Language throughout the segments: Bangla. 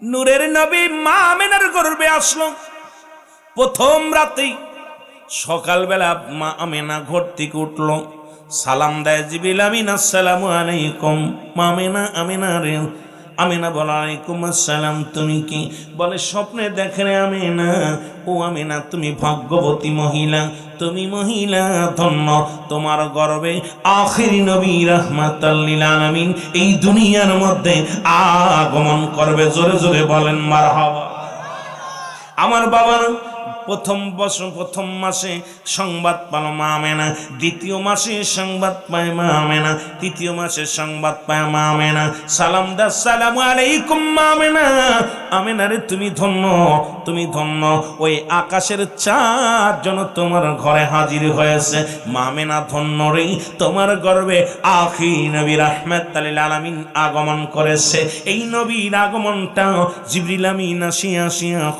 নূরের নবী মা আমেনার গর্ভে আসলো প্রথম রাতেই। সকালবেলা মা আমেনা ঘর থেকে উঠলো, সালাম দেয় জিবরিল আমিন, আসসালামু আলাইকুম। মা আমেনা, আমেনা রে, আমেনা বলে আলাইকুম আসসালাম। তুমি কি? বলে স্বপ্নে দেখে রে আমেনা, ও আমেনা তুমি ভাগ্যবতী মহিলা, তুমি মহিলা ধন্য, তোমার গর্ভে আখিরি নবী রাহমাতাল লিল আলামিন এই দুনিয়ার মধ্যে আগমন করবে। জোরে জোরে বলেন মারহাবা। আমার বাবা প্রথম মাসে সংবাদ পেল মা আমেনা, দ্বিতীয় মাসে সংবাদ পায় মা আমেনা, তৃতীয় মাসে সংবাদ পায় মা আমেনা। সালাম দা, আসসালামু আলাইকুম মা আমেনা। আমেনা রে তুমি ধন্য, তুমি ধন্য, ওই আকাশের চাঁদ যেন তোমার ঘরে হাজির হয়েছে। মা আমেনা ধন্য রে, তোমার গর্ভে আখির নবী রাহমাতুল লিল আলামিন আগমন করেছে। এই নবীর আগমনটা জিবরিল আমিন আসিয়া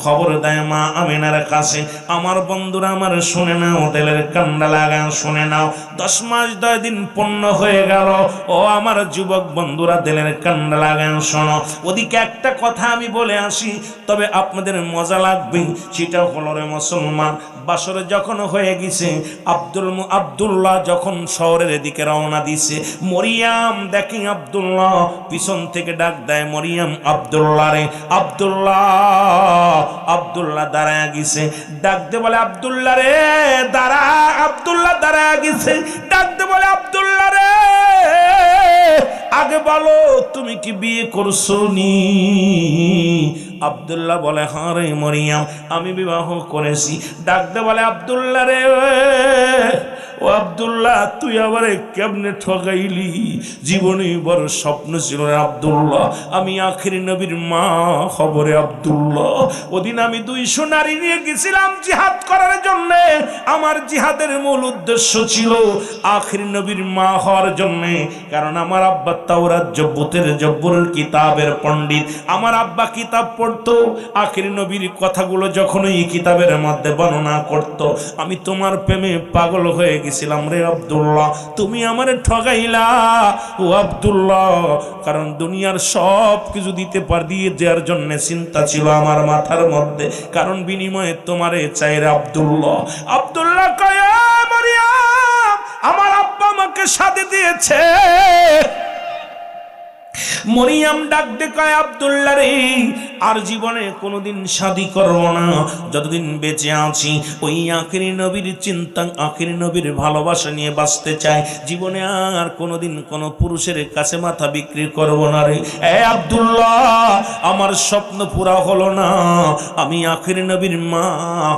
খবর দেয় মা আমেনার কাছে। আমার বন্ধুরা আমার শুনে নাও, দিলের কান্ডা লাগা শুনে নাও। 10 মাস 10 দিন পূর্ণ হয়ে গেল। ও আমার যুবক বন্ধুরা দিলের কান্ডা লাগা শোনো। ওদিকে একটা কথা আমি বলে আসি, তবে আপনাদের মজা লাগবে। সেটা হলো রে মুসলমান, বাসরে যখন হয়ে গেছে, আব্দুল্লাহ যখন শহরের দিকে রওনা দিছে, মরিয়াম দেখি আব্দুল্লাহ পিছন থেকে ডাক দেয়, মরিয়াম আব্দুল্লাহ রে, আব্দুল্লাহ দাঁড়ায় গেছে। ডাকতে বলে আব্দুল্লাহ রে দাঁড়া, আব্দুল্লাহ দাঁড়ায় গেছে। ডাকতে বলে আব্দুল্লাহ রে আগে বলো তুমি কি বিয়ে করছো নি? আব্দুল্লাহ বলে হ্যাঁ রে মরিয়াম, আমি বিবাহ করেছি। ডাকতে বলে আব্দুল্লাহ রে, ও আব্দুল্লাহ তুই আবার কেমনে ঠকাইলি? জীবনে বড় স্বপ্ন ছিল রে আব্দুল্লাহ, আমি আখিরি নবীর মা খবরে আব্দুল্লাহ। ওদিন আমি 200 নারী নিয়ে গেছিলাম জিহাদ করার জন্য। আমার জিহাদের মূল উদ্দেশ্য ছিল আখিরি নবীর মা হওয়ার জন্য। কারণ আমার আব্বা তাওরাত জব্বুরের কিতাবের পণ্ডিত। আমার আব্বা কিতাব পড়তো, আখিরি নবীর কথাগুলো যখন এই কিতাবের মধ্যে বর্ণনা করত, আমি তোমার প্রেমে পাগল হয়ে গেছিলাম রে আব্দুল্লাহ। তুমি আমারে ঠগাইলা ও আব্দুল্লাহ, কারণ দুনিয়ার সব কিছু দিয়ে দেওয়ার জন্য চিন্তা ছিল আমার মাথার মধ্যে, কারণ বিনিময়ে তোমারে চাই রে আব্দুল্লাহ। আব্দুল্লাহ কয় মরিয়াম, আমার আব্বা আমাকে শাদি দিয়েছে। মরিয়াম ডাক দে কয় আব্দুল্লাহ রে, আর জীবনে কোনোদিন শাদি করব না, যতদিন বেঁচে আছি ওই আখিরি নবীর চিন্তা, আখিরি নবীর ভালোবাসা নিয়ে বাঁচতে চাই। জীবনে আর কোনোদিন কোনো পুরুষের কাছে মাথা বিক্রি করব না রে। এ আব্দুল্লাহ, আমার স্বপ্ন পুরা হলো না, আমি আখিরি নবীর মা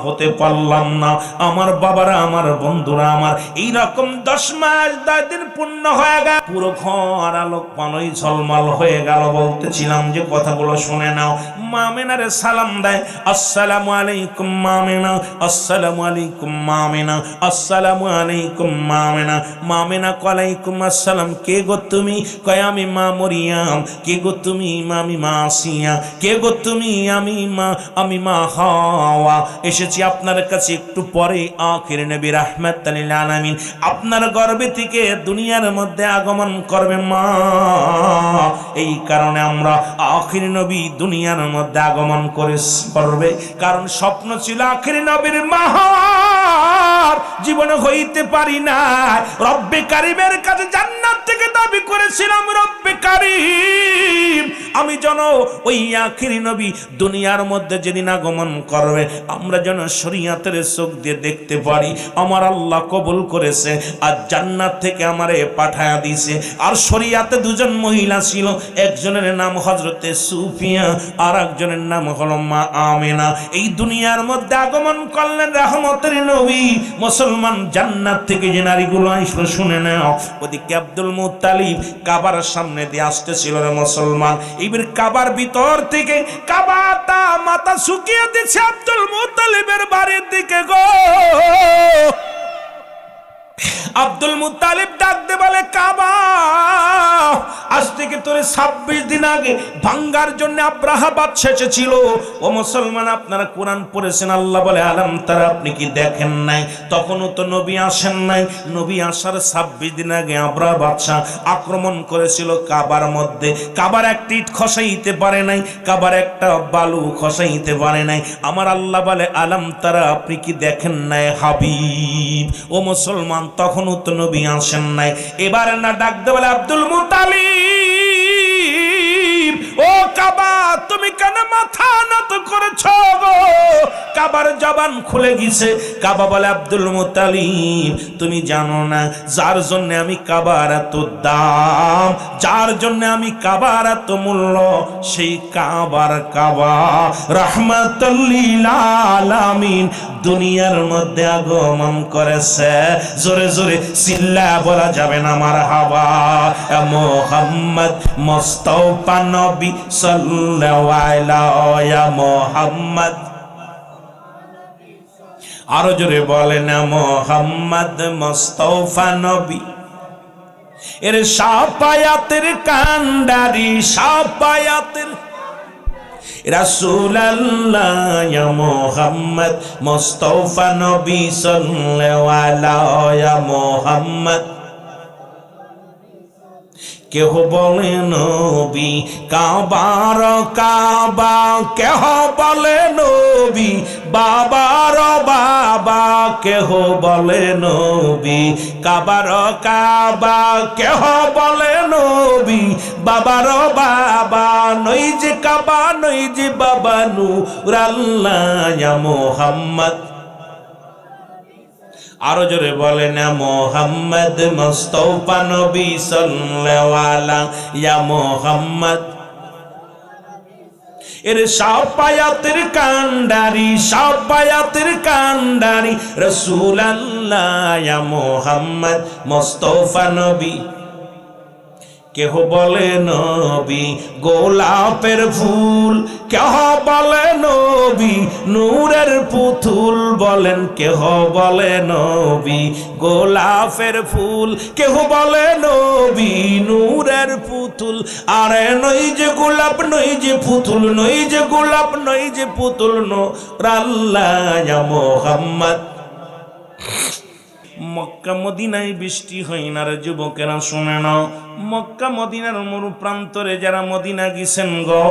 হতে পারলাম না। আমার বাবারা, আমার বন্ধুরা, আমার এইরকম 10 মাস 10 দিন পূর্ণ হয়ে গেল, পুরো ঘর আলোক পালই ঝলমল হয়ে গেল। বলতেছিলাম যে কথাগুলো শুনে নাও। মা আমেনারে সালাম দেয়, আসসালামু আলাইকুম মা আমেনা, আসসালামু আলাইকুম মা আমেনা, আসসালামু আলাইকুম মা আমেনা। মা আমেনা ওয়ালাইকুম আসসালাম। কে গো তুমি? কয় আমি মা মরিয়াম। কে গো তুমি? আমি মা আসিয়া। কে গো তুমি? আমি মা হাওয়া। এসেছি আপনার কাছে একটু পরে আখির নবী রাহমাতুল লিল আলামিন আপনার গর্ভে থেকে দুনিয়ার মধ্যে আগমন করবে মা। এই কারণে আমরা আখির নবী দুনিয়ার মধ্যে আগমন করবে, কারণ স্বপ্ন ছিল আখিরি নবীর মা হওয়ার, জীবনে হইতে পারি না। রব্বে কারিমের কাছে জান্নাত থেকে দাবি করেছিলাম, রব্বে কারিম আমি যেন ওই আখিরি নবী দুনিয়ার মধ্যে যেদিন আগমন করবে, আমরা যেন শরীয়তের চোখ দিয়ে দেখতে পারি। আমার আল্লাহ কবুল করেছে, আর জান্নাত থেকে আমারে পাঠায়া দিয়েছে। আর শরীয়তে 2 জন মহিলা ছিল, একজনের নাম হযরতে সুফিয়া, আর একজনের নাম হলো মা আমেনা। এই দুনিয়ার মধ্যে আগমন করলেন রহমতের নবী। মুসলমান জান্নাত থেকে যে নারীগুলো আসলো শুনে নাও। ওদিকে আব্দুল মুত্তালিব কাবার সামনে দিয়ে আসতেছিল রে মুসলমান। এইবার কাবার ভিতর থেকে কাবাটা মাথা শুকিয়ে দিচ্ছে আব্দুল মুত্তালিবের বাড়ির দিকে গো। আব্দুল মুত্তালিব ডাক দে বলে, কাবা আজ থেকে তোরে 26 দিন আগে ভাঙ্গার জন্য আব্রাহা বাদশা এসেছিল। ও মুসলমান, আপনারা কোরআন পড়েছেন, আল্লাহ বলে আলাম তারা, আপনি কি দেখেন নাই? তখনও তো নবী আসেন নাই। নবী আসার 26 দিন আগে আব্রাহা বাদশা আক্রমণ করেছিল কাবার মধ্যে। কাবার একটা ইট খসাইতে পারে নাই, কাবার একটা বালু খসাইতে পারে নাই। আমার আল্লাহ বলে আলাম তারা, আপনি কি দেখেন নাই হাবিব? ও মুসলমান, তখনও তো নবী আসেন নাই। এবার না ডাক দে বলে, আব্দুল মুত্তালিব, ও কাবা তুমি কেন মাথা নত করেছ গো? কাবার জবান খুলে গেছে। কাবা বলে, আব্দুল মুত্তালিব তুমি জানো না যার জন্য আমি কাবার এত দাম, যার জন্য আমি কাবার এত মূল্য, সেই কাবার কাবা রাহমাতুল লিল আলামিন দুনিয়ার মধ্যে আগমন করেছে। জোরে জোরে চিল্লা বলা যাবে না মারহাবা। মুহাম্মদ মুস্তাফা নবী সাল্লাল্লাহু আলাইহি মুহাম্মদ, আরো জোরে বলেন মুহাম্মদ মুস্তাফা নবী। এর শাফায়াতের কান্ডারি, শাফায়াতের রাসূলুল্লাহ ইয়া মুহাম্মদ মুস্তাফা নবী সাল্লাল্লাহু আলাইহি মুহাম্মদ। কেহ বলে নবী কাবার কাবা, কেহ বলে নবী বাবার বাবা, কেহ বলে নবী কাবার কাবা, কেহ বলে নবী বাবার বাবা। নই যে কাবা নই যে বাবা, নূর আল্লাহ ইয়া মুহাম্মদ। আরো জোরে বলেন মুহাম্মদ মুস্তাফা নবী সাল্লাল্লাহু আলাইহি মুহাম্মদ। এর শাফায়াতের কান্ডারি, শাফায়াতের কান্ডারি রাসূলুল্লাহ ইয়া মুহাম্মদ মুস্তাফা নবী। কেহ বলে নবী গোলাপের ফুল, কেহ বলে নবী নূরের পুতুল। বলেন কেহ বলে নবী গোলাপের ফুল, কেহ বলে নবী নূরের পুতুল। আরে নই যে গোলাপ নই যে পুতুল, নই যে গোলাপ নই যে পুতুল, নূর আল্লাহ ইয়া মুহাম্মদ। মক্কা মদিনায় বৃষ্টি হয় না রে যুবকেরা, শুনে নাও। মক্কা মদিনার মরু প্রান্তরে যারা মদিনা গেছেন গো,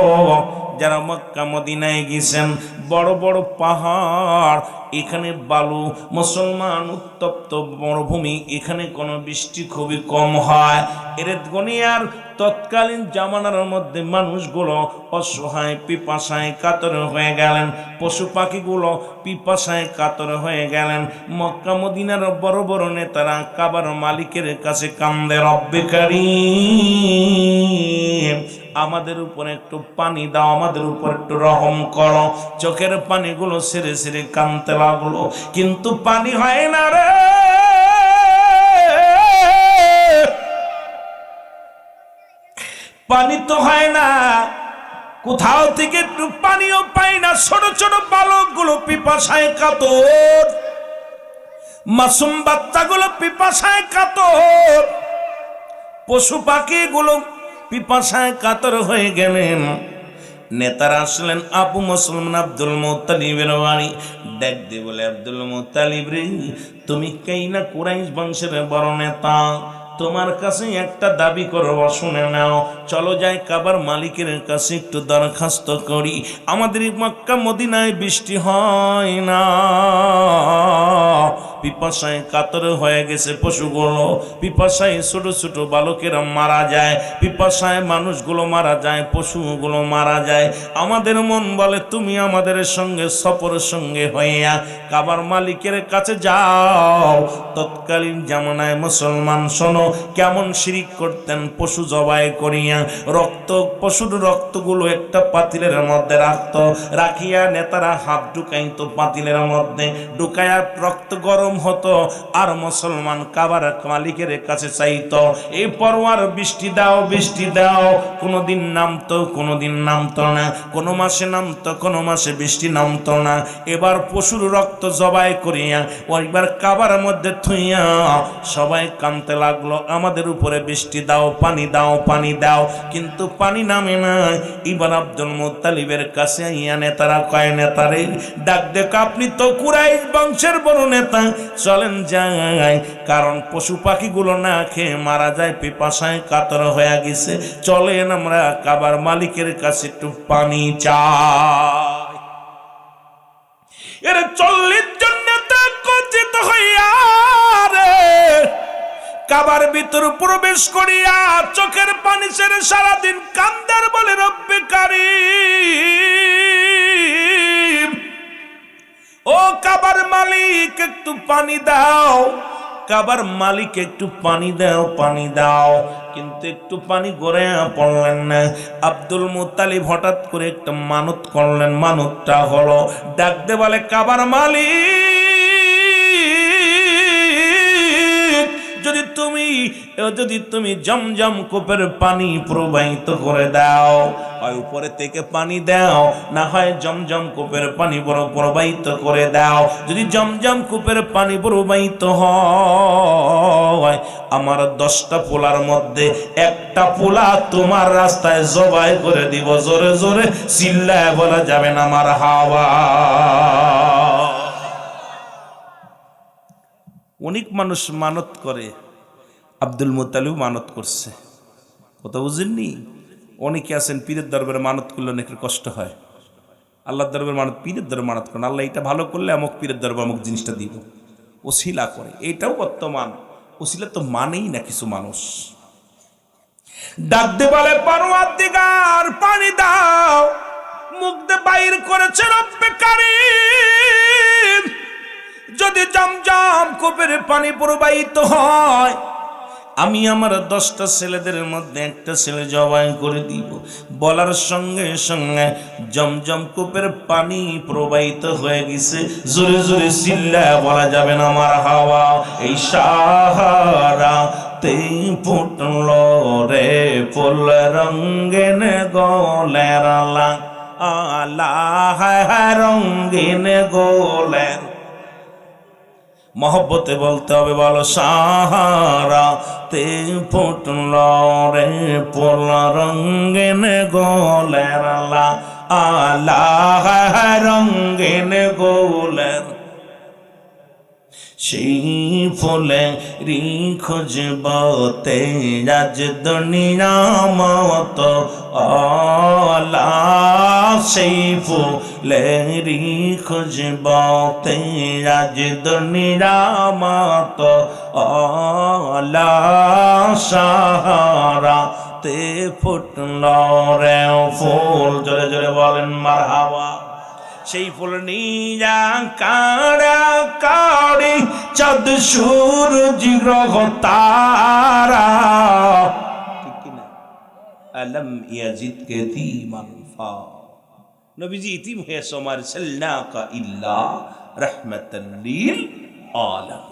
যারা মক্কা মদিনায় গেছেন, বড় বড় পাহাড়, এখানে বালু, মুসলমান উত্তপ্ত মরুভূমি, এখানে কোনো বৃষ্টি খুবই কম হয়। এর দুনিয়ার তৎকালীন জামানার মধ্যে মানুষগুলো অসহায় পিপাসায় কাতর হয়ে গেলেন, পশু পাখিগুলো পিপাসায় কাতর হয়ে গেলেন। মক্কা মদিনার বড় বড় নেতারা কাবার মালিকের কাছে কান্দে, রব্বে কারীম আমাদের উপর একটু পানি দাও, আমাদের উপর একটু রহম করো। চোখের পানিগুলো সেরে সেরে কাঁদতে লাগলো, কিন্তু পানি হয় না রে। পানি তো হয় না, কোথাও থেকে একটু পানিও পাই না। ছোট ছোট বালকগুলো পিপাসায় কাতর, মাসুম বাচ্চাগুলো পিপাসায় কাতর, পশু পাখিগুলো পিপাসায় কাতর হয়ে গেলেন। নেতারা আসলেন আবু মুসলমান আব্দুল মুত্তালিবের বাড়ি। দেখ দে বলে, আব্দুল মুত্তালিব রে, তুমি কেই না কুরাইশ বংশের বড় নেতা, তোমার কাছে একটা দাবি করব, শুনে নাও। চলো যাই কাবার মালিকের কাছে একটু দরখাস্ত করি। আমাদের মক্কা মদিনায় বৃষ্টি হয় না, পিপাসায় কাতর হয়ে গেছে পশুগুলো, পিপাসায় ছোট ছোট বালকেরা মারা যায়, পিপাসায় মানুষগুলো মারা যায়, পশুগুলো মারা যায়। আমাদের মন বলে তুমি আমাদের সঙ্গে সফর সঙ্গে হইয়া কাবার মালিকের কাছে যাও। তৎকালীন জামানায় মুসলমান শোনো কেমন শিরিক করতেন, পশু জবাই করিয়া রক্ত, পশুর রক্তগুলো একটা পাতিলের মধ্যে রাখতো, রাখিয়া নেতারা হাত ঢুকাইতো পাতিলের মধ্যে, ঢুকাইয়া রক্ত গরম গরম হতো আর মুসলমান কাবার মালিকের কাছে চাইতো, এই পরওয়ার বৃষ্টি দাও বৃষ্টি দাও। কোনোদিন নামতো কোনোদিন নামতো না, কোনো মাসে নামতো কোনো মাসে বৃষ্টি নামতো না। এবার পশুর রক্ত জবাই করিয়া ওইবার কাবার মধ্যে থুইয়া সবাই কাঁদতে লাগলো, আমাদের উপরে বৃষ্টি দাও, পানি দাও, পানি দাও। কিন্তু পানি নামে না। এবার আব্দুল মুত্তালিবের কাছে আইয়া নেতারা কয়, নেতারে ডাক দেখ, আপনি তো কুরাইশ বংশের বড় নেতা, চলেন যাই। কারণ পশু পাখিগুলো না খেয়ে মারা যায়, পিপাসায় কাতর হয়ে গেছে। চলেন আমরা কাবার মালিকের কাছে একটু পানি চাই। এর 40 জন নেতা একত্রিত হইয়া রে কাবার ভিতর প্রবেশ করিয়া চোখের পানি ছেড়ে সারাদিন কান্দার বলে, রব্বে কারীম, ও কাবার মালিক একটু পানি দাও, কাবার মালিক একটু পানি দাও, পানি দাও। কিন্তু একটু পানি গড়ে পড়লেন না। আব্দুল মুত্তালিব হঠাৎ করে একটা মানত করলেন, মানতটা হলো ডাক দে বলে, কাবার মালিক, যদি তুমি জমজম কূপের পানি প্রবাহিত করে দাও, হয় উপরে থেকে পানি দাও, না হয় জমজম কূপের পানি প্রবাহিত করে দাও। যদি জমজম কূপের পানি প্রবাহিত হয়, আমার 10টা পোলার মধ্যে একটা পোলা তোমার রাস্তায় জবাই করে দিব। জোরে জোরে চিল্লায় বলা যাবে না আমার হাওয়া। অনেক মানুষ মানত করে, আব্দুল মুত্তালিব মানত করছে, কথা বুঝেননি? অনেকে আছেন পীরের দরবারে মানত করলে অনেকের কষ্ট হয়। আল্লাহর দরবারে মানত, পীরের দরবারে মানত করেন, আল্লাহ এটা ভালো করলে আমুক পীরের দরবারে আমুক জিনিসটা দিব, ওসিলা করে। এইটাও বর্তমান ওসিলা তো মানেই না কিছু মানুষ। ডাক দে বলে, পরওয়ারদিগার পানি দাও। মুখ দিয়ে বাইর করেছে, রব্বে কারীম, যদি জমজম কূপের পানি প্রবাহিত হয়, আমি আমার 10টা ছেলেদের মধ্যে একটা ছেলে জবাই করে দিব। বলার সঙ্গে সঙ্গে জমজম কূপের পানি প্রবাহিত হয়ে গেছে। জোরে জোরে চিল্লায় বলা যাবে না আমার হাওয়া। এই সাহারা তে ফুটল রে ফুল রঙ্গিন গোলের আলা রঙ্গিন গোলের। মহব্বতে বলতে হবে, বলো, সাহারা তে ফুটল রে ফুল রঙ্গিন গোলের আলা রঙ্গিন গোলের। সেই ফুলে রি খুঁজবতে আজ দুনিয়া মত আলা। সেই ফুলে রি খুঁজবতে আজ দুনিয়া মত আলা। সাহারা তে ফুটল রে ফুল, জোরে জোরে বলেন মারহাবা। সেই ফুল নিয়া কাড়া কাড়ি চাঁদ সূরজ গ্রহ তারা, ঠিক কিনা? আলম ইয়াজিদ কে ইয়াতীমান ফা, নবীজি ইতিম হয়েছে, আমার সাল্লাকা ইল্লা রাহমাতাল লিল আলামিন।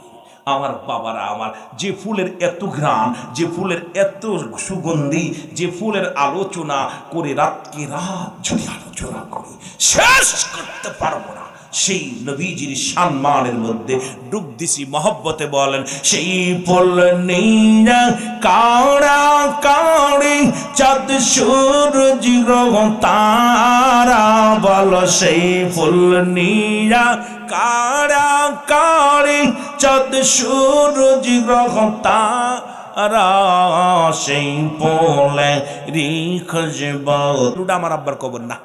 আমার বাবারা আমার, যে ফুলের এত ঘ্রাণ, যে ফুলের এত সুগন্ধি, যে ফুলের আলোচনা করে রাতকে রাত যদি আলোচনা করি শেষ করতে পারবো না। সেই নবীজির সম্মানের মধ্যে ডুব দিছি। মহব্বতে বলেন, সেই ফুল নিয়া কাড়া কাড়ি চাঁদ সূরজ গ্রহ তারা, বলো, সেই ফুল নিয়া কাড়া কাড়ি চাঁদ সূরজ গ্রহ তারা। সেই ফুলে রি খুঁজবো। আমার আব্বার কবর না,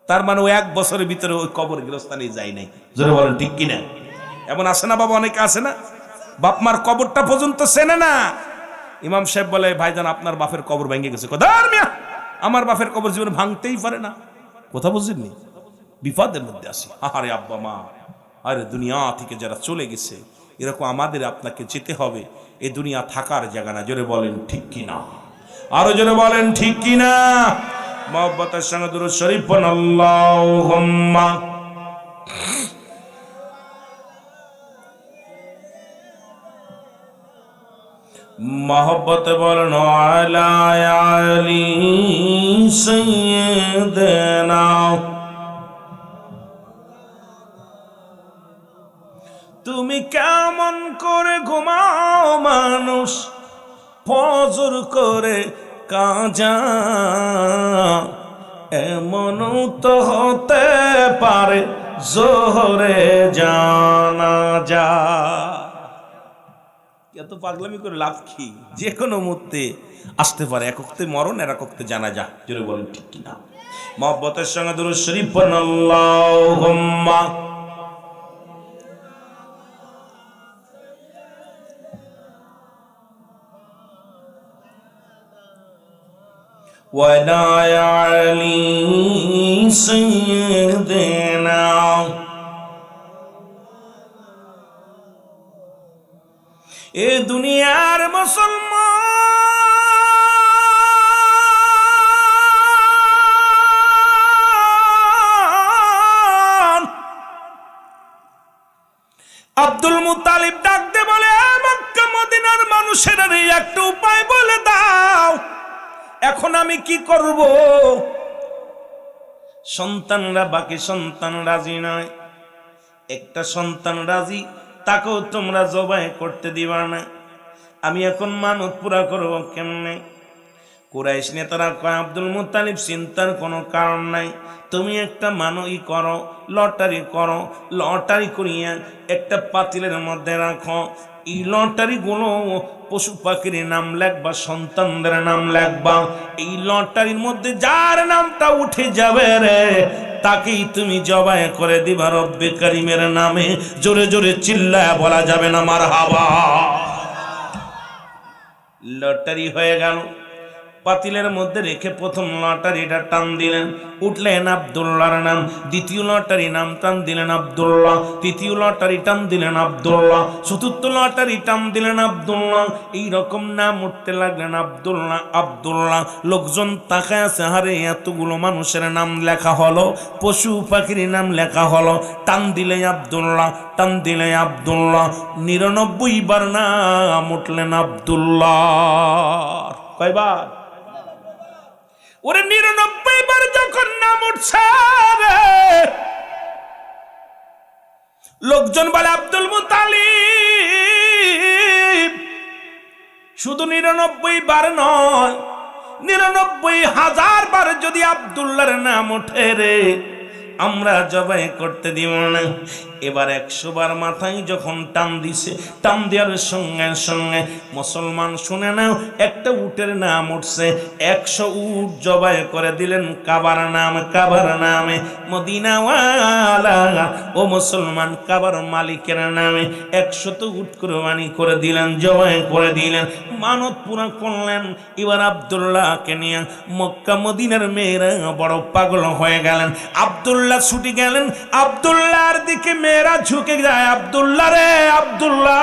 তার মানে ও 1 বছরের ভিতরে ওই কবর গৃহস্থানে যায় নাই। জোরে বলেন ঠিক কিনা? এমন আছে না বাবা, অনেকে আছে না বাপ মার কবরটা পর্যন্ত চেনে না। ইমাম সাহেব বলে, ভাইজান আপনার বাপের কবর ভেঙে গেছে। কোথার মিয়া, আমার বাপের কবর জীবনে ভাঙতেই পারে না। কথা বুঝিনি? বিপদের মধ্যে আসি। আরে আব্বা মা, আরে দুনিয়া থেকে যারা চলে গেছে, এরকম আমাদের আপনাকে যেতে হবে। এই দুনিয়া থাকার জায়গা না। জোরে বলেন ঠিক কিনা? আরো জোরে বলেন ঠিক কিনা? মহব্বতের সঙ্গে দুরূদ শরীফ পড়ুন, আল্লাহুম্মা মহব্বতে বলেন আলা আলি সাইয়্যিদিনা। তুমি কেমন করে ঘুমাও মানুষ ফজর করে কাজা, এমনও তো হতে পারে জোহরে জানাজা। এত পাগলামি করে লাভ কি? যে কোনো মুহূর্তে আসতে পারে, এক ওয়াক্তে মরণ আর এক ওয়াক্তে জানাজা। জোরে বলেন ঠিক কিনা? মহব্বতের সঙ্গে দুরূদ শরীফ পড়ুন আল্লাহুম্মা ওয়ালা আলি সাইয়্যিদিনা। এ দুনিয়ার মুসলমান আব্দুল মুত্তালিব ডাক দে বলে, মক্কা মদিনার মানুষেরা একটা উপায় বলে দাও, এখন আমি কি করব? সন্তানরা, বাকি সন্তান রাজি নয়। একটা সন্তান রাজি, তাকেও তোমরা জবাই করতে দিবা না। আমি এখন মানত পুরা করবো কেমনে? কুরাইশ নেতারা কয়, আব্দুল মুত্তালিব চিন্তার কোনো কারণ নাই, তুমি একটা মানই করো, লটারি করো, লটারি করিয়া একটা পাতিলের মধ্যে রাখো। এই লটারি গুলো পশু পাখির নাম লেখবা, সন্তানদের নাম লেখবা। এই লটারির মধ্যে যার নামটা উঠে যাবে রে, তাকেই তুমি জবাই করে দিবা রব্বে কারিমের নামে। জোরে জোরে চিল্লায় বলা যাবে না মারহাবা। লটারি হয়ে গেল। পাতিলের মধ্যে রেখে প্রথম লটারিটা টান দিলেন, উঠলেন আব্দুল্লাহর নাম। দ্বিতীয় লটারি নাম টান দিলেন আব্দুল্লাহ। তৃতীয় লটারি টান দিলেন আব্দুল্লাহ। চতুর্থ লটারি টান দিলেন আব্দুল্লাহ। এইরকম নাম উঠতে লাগলেন আব্দুল্লাহ আব্দুল্লাহ। লোকজন তাকায় আছে, হারে এতগুলো মানুষের নাম লেখা হলো, পশু পাখির নাম লেখা হলো। টান দিলে আব্দুল্লাহ, টান দিলে আব্দুল্লাহ। 99 বার নাম উঠলেন আব্দুল্লাহ। কয়বার? ওরে 99 বার যখন নাম উঠছে, লোকজন বলে, আব্দুল মুত্তালিব শুধু 99 বার নয়, 99,000 বার যদি আব্দুল্লাহর নাম ওঠে রে, আমরা জবাই করতে দিব না। এবার 100 বার মাথায় যখন টান দিছে, টান দেওয়ার সঙ্গে সঙ্গে মুসলমান শুনে নাও, একটা উটের নাম উঠছে। 100 উট জবাই করে দিলেন কাবার নাম, কাবার নামে। মদিনাওয়ালা ও মুসলমান কাবার মালিকের নামে 100 উট কুরবানি করে দিলেন, জবাই করে দিলেন, মানত পুরা করলেন। এবার আব্দুল্লাহকে নিয়ে মক্কা মদিনার মেয়েরা বড় পাগল হয়ে গেলেন। আব্দুল্লাহ ছুটি গেলেন, আব্দুল্লাহর দিকে মেয়েরা ঝুঁকে যায়। আব্দুল্লাহ রে, আব্দুল্লাহ,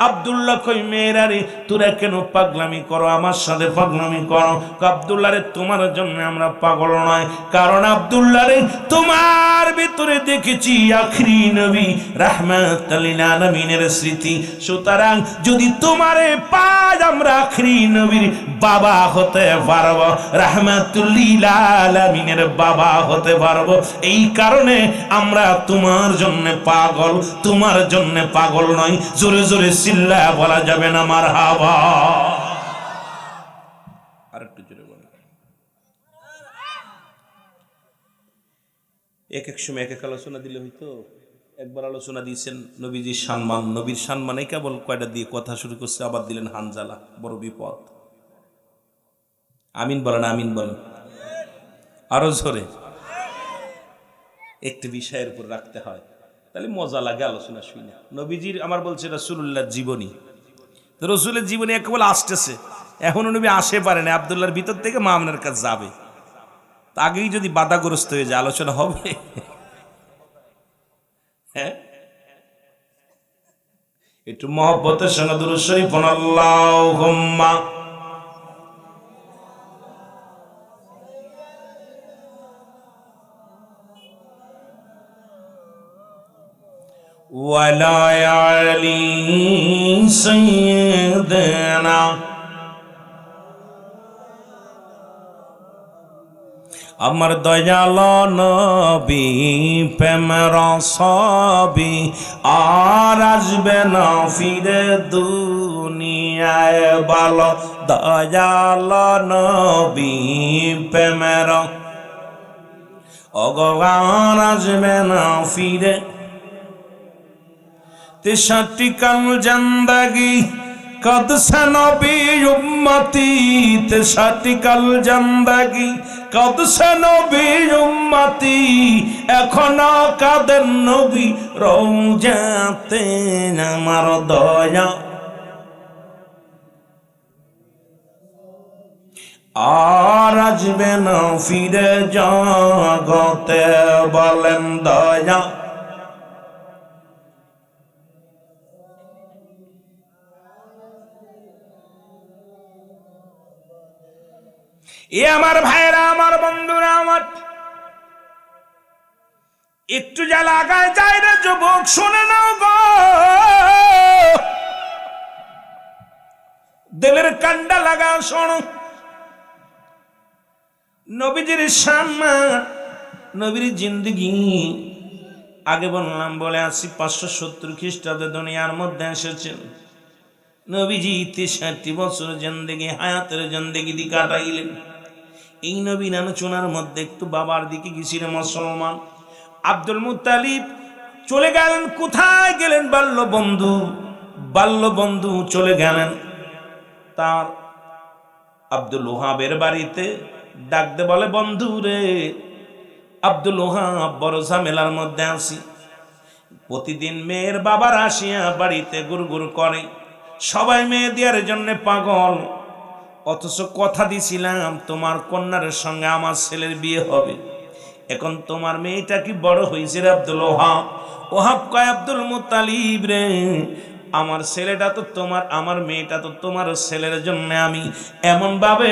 আব্দুল্লাহ কই মেয়েরা রে, তোরা কেন পাগলামি করো, আমার সাথে পাগলামি করো? আব্দুল্লাহ রে, তোমার জন্য আমরা পাগল নয়, কারণ আব্দুল্লাহ রে, তোমার ভিতরে দেখেছি আখরি নবী রাহমাতুল লিল আলামিনের স্মৃতি। সুতরাং যদি তোমারে পাই, আমরা আখরি নবীর বাবা হতে পারবো, রাহমাতুল লিল আলামিনের বাবা হতে পারবো। এই কারণে আমরা তোমার জন্য পাগল, তোমার জন্য পাগল নয়। জোরে জোরে চিল্লায়া বলা যাবে না মারহাবা। আরেকটু জোরে বলেন। এক এক সময় এক এক আলোচনা দিলে হইতো। একবার আলোচনা দিয়েছেন নবীজির সম্মান, নবীর সম্মানে কেবল কয়টা দিয়ে কথা শুরু করছে, আবার দিলেন হানজালা, বড় বিপদ। আমিন বলেন, আমিন বলেন আরো জোরে। একটি বিষয়ের উপর রাখতে হয়, তাহলে মজা লাগে আলোচনা শুনে। নবীজির আমার বলছে রাসূলুল্লাহর জীবনী, তো রসুলের জীবনী কেবল আসতেছে, এখনো নবী আসে পারে না। আব্দুল্লাহর ভিতর থেকে মামুনের কাছে যাবে, তা আগেই যদি বাধাগ্রস্ত হয়ে যায়, আলোচনা হবে? হ্যাঁ, একটু মহব্বতের সঙ্গে দুরূদ শরীফ পড়ুন আল্লাহুম্মা। ওয়ালা আলি সাইয়্যিদিনা আমার দয়াল নবী প্রেমের ছবি আর আসবে না ফিরে দুনিয়ায় ভালো দয়াল নবী প্রেমের অগগান আসবে না ফিরে তেষট্টি কাল জিন্দেগি কদ সে নবী উম্মতি তেষট্টি কাল জিন্দেগি কদ সে নবী উম্মতি এখনো কাদের নবী রওজাতে আমার দয়া আর আসবে না ফিরে জগতে বলেন দয়া এ আমার ভাইরা আমার বন্ধুরা আমার একটু যা লাগায় যায় রে যুবক শুনে নাও গো দিলের কান্ডা লাগা শোনো নবীজির সম্মান নবীর জিন্দেগি আগে বললাম বলে 570 খ্রিস্টাব্দে দুনিয়ার মধ্যে এসেছেন নবীজি 63 বছর জিন্দেগি হায়াতের জিন্দেগি দি কাটাইলেন এই নবীর আলোচনার মধ্যে একটু বাবার দিকে গেছিলেন মুসলমান আব্দুল মুত্তালিব চলে গেলেন কোথায় গেলেন বাল্য বন্ধু চলে গেলেন তার আব্দুল ওহাবের বাড়িতে ডাকতে বলে বন্ধু রে আব্দুল ওহাব বড় ঝামেলার মধ্যে আছি প্রতিদিন মেয়ের বাবার আসিয়া বাড়িতে গুড়গুড় করে সবাই মেয়ে দেওয়ার জন্য পাগল অথচ কথা দিছিলাম তোমার কন্যার সঙ্গে আমার ছেলের বিয়ে হবে এখন তোমার মেয়েটা কি বড় হয়েছে রে আব্দুল ওহাব কয় আব্দুল মুত্তালিব রে আমার ছেলেটা তো তোমার আমার মেয়েটা তো তোমার ছেলের জন্য আমি এমন ভাবে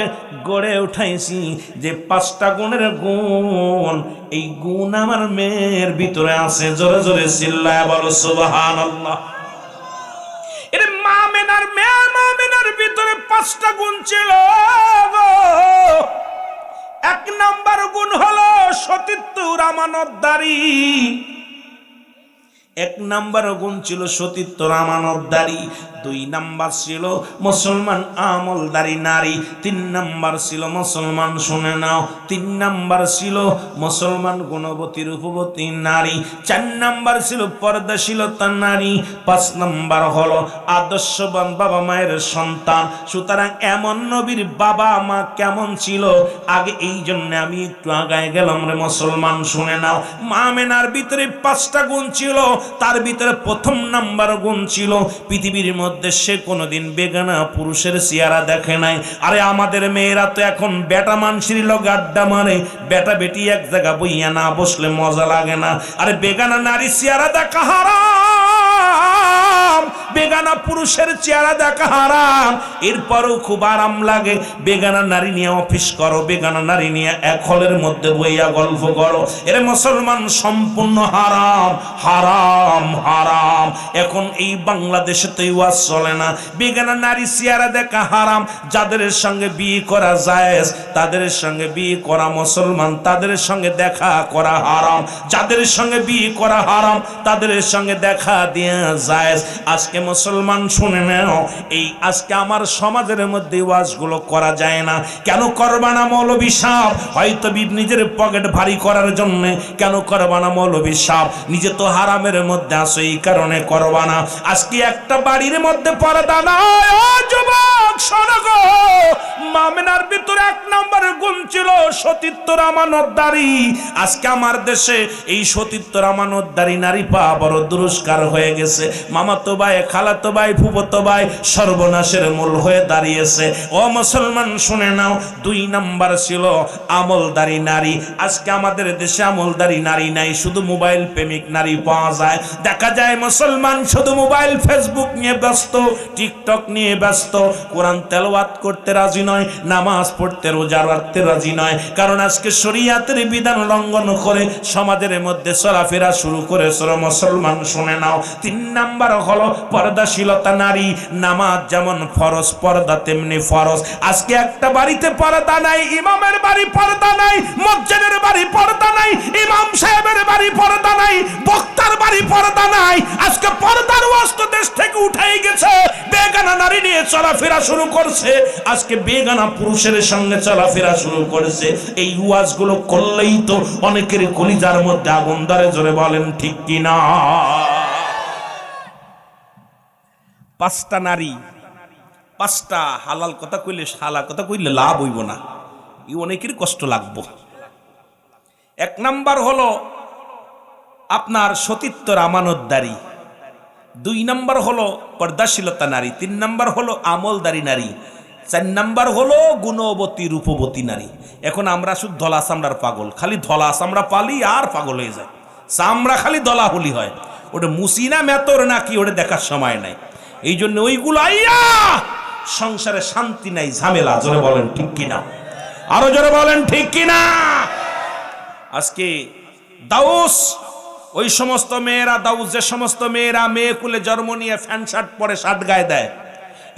গড়ে উঠাইছি যে 5টা গুণের গুণ এই গুণ আমার মেয়ের ভিতরে আছে জোরে জোরে চিল্লায় বলো সুবহানাল্লাহ এর মামেনার ভিতরে 5টা গুণ ছিল 1 নাম্বার গুণ হলো সতীত্বর আমানতদারি 1 নাম্বার গুণ ছিল সতীত্বর আমানতদারি 2 নাম্বার ছিল মুসলমান আমলদারি নারী 3 নাম্বার ছিল মুসলমান শুনে নাও 3 নাম্বার ছিল মুসলমান গুণবতী রূপবতী নারী 4 নাম্বার ছিল পর্দাশীলতা নারী 5 নাম্বার হলো আদর্শবান বাবা মায়ের সন্তান সুতরাং এমন নবীর বাবা মা কেমন ছিল আগে এই জন্য আমি একটু আগায় গেলাম রে মুসলমান শুনে নাও মামেনার ভিতরে 5টা গুণ ছিল তার ভিতরে প্রথম নাম্বার গুণ ছিল পৃথিবীর মধ্যে সে কোনোদিন বেগানা পুরুষের চেহারা দেখে নাই আরে আমাদের মেয়েরা তো এখন বেটা মানুষের লগে আড্ডা মারে বেটা বেটি এক জায়গা বইয়া না বসলে মজা লাগে না আরে বেগানা নারী চেহারা দেখা হারাম বেগানা পুরুষের চেহারা দেখা হারাম এরপরও খুব আরাম লাগে বেগানা নারী নিয়ে অফিস করো বেগানা নারী নিয়ে এক হলের মধ্যে বইয়া গল্প করো এর মুসলমান সম্পূর্ণ হারাম হারাম হারাম এখন এই বাংলাদেশে তো ওয়াজ চলে না বেগানা নারী চেহারা দেখা হারাম যাদের সঙ্গে বিয়ে করা জায়েজ তাদের সঙ্গে বিয়ে করা মুসলমান তাদের সঙ্গে দেখা করা হারাম যাদের সঙ্গে বিয়ে করা হারাম তাদের সঙ্গে দেখা দেয়া জায়েজ আজকে মুসলমান শুনে নাও এই আজকে আমার সমাজের মধ্যে ওয়াজগুলো করা যায় না কেন করবা না মৌলভী সাহেব হয়তো নিজের পকেট ভারী করার জন্য কেন করবা না মৌলভী সাহেব নিজে তো হারামের মধ্যে আসো এই কারণে করবা না আজকে একটা বাড়ির মধ্যে পর্দা নাই ও যুবক শোনো গো মামেনার ভিতরে 1 নাম্বার গুণ ছিল সতীত্বর আমানতদারি আজকে আমার দেশে এই সতীত্বর আমানতদারি নারী পাওয়া বড় দুরস্কার হয়ে গেছে মামাতো ভাই খালাতো ভাই ফুফতো ভাই সর্বনাশের মূল হয়ে দাঁড়িয়েছে ও মুসলমান শুনে নাও 2 নাম্বার ছিল আমলদারি নারী আজকে আমাদের দেশে আমলদারি নারী নাই শুধু মোবাইল প্রেমিক নারী পাওয়া যায় দেখা যায় মুসলমান শুধু মোবাইল ফেসবুক নিয়ে ব্যস্ত টিকটক নিয়ে ব্যস্ত কোরআন তেলাওয়াত করতে রাজি নয় নয়, নামাজ পড়তে রোজা রাখতে রাজি নয়, কারণ আজকে শরীয়তের বিধান লঙ্ঘন করে সমাজের মধ্যে চলাফেরা শুরু করেছে। মুসলমান শুনে নাও, 3 নাম্বার হলো পর্দাশীলতা নারী। নামাজ যেমন ফরজ, পর্দা তেমনি ফরজ। আজকে একটা বাড়িতে পর্দা নাই, ইমামের বাড়ি পর্দা নাই, মসজিদের বাড়ি পর্দা নাই, ইমাম সাহেবের বাড়ি পর্দা নাই, বক্তার বাড়ি পর্দা নাই। আজকে পর্দার ওয়াস্ত দেশ থেকে উঠেই গেছে, বেগানা নারী নিয়ে চলাফেরা শুরু করছে, আজকে বেগানা পুরুষের সঙ্গে চলাফেরা শুরু করেছে। এই ওয়াজগুলো করলেই তো অনেকের কলিজার মধ্যে আগুন ধরে, জোরে বলেন ঠিক কিনা? 5টা নারী, 5টা হালাল কথা কইলে, হালাল কথা কইলে লাভ হইব না, এই অনেকের কষ্ট লাগবো। 1 নাম্বার হলো আপনার সতীত্বর আমানতদারি, 2 নাম্বার হলো পর্দাশীলতা নারী, 3 নাম্বার হলো আমলদারি নারী, 4 নাম্বার হলো গুণবতী রূপবতী নারী। এখন আমরা শুধু ধলা চামড়ার পাগল, খালি ধলা চামড়া পালি আর পাগল হয়ে যায়, চামড়া খালি দলা হলি হয়, ওটা মুসিনা মেতর নাকি ওটা দেখার সময় নাই। এই জন্য ওইগুলো আইয়া সংসারে শান্তি নাই, ঝামেলা, জোরে বলেন ঠিক কিনা? আরো জোরে বলেন ঠিক কিনা? আজকে দাউস, ওই সমস্ত মেয়েরা, দাউস যে সমস্ত মেয়েরা মেয়ে কুলে জন্ম নিয়ে প্যান্ট শার্ট পরে, শার্ট গায়ে দেয়,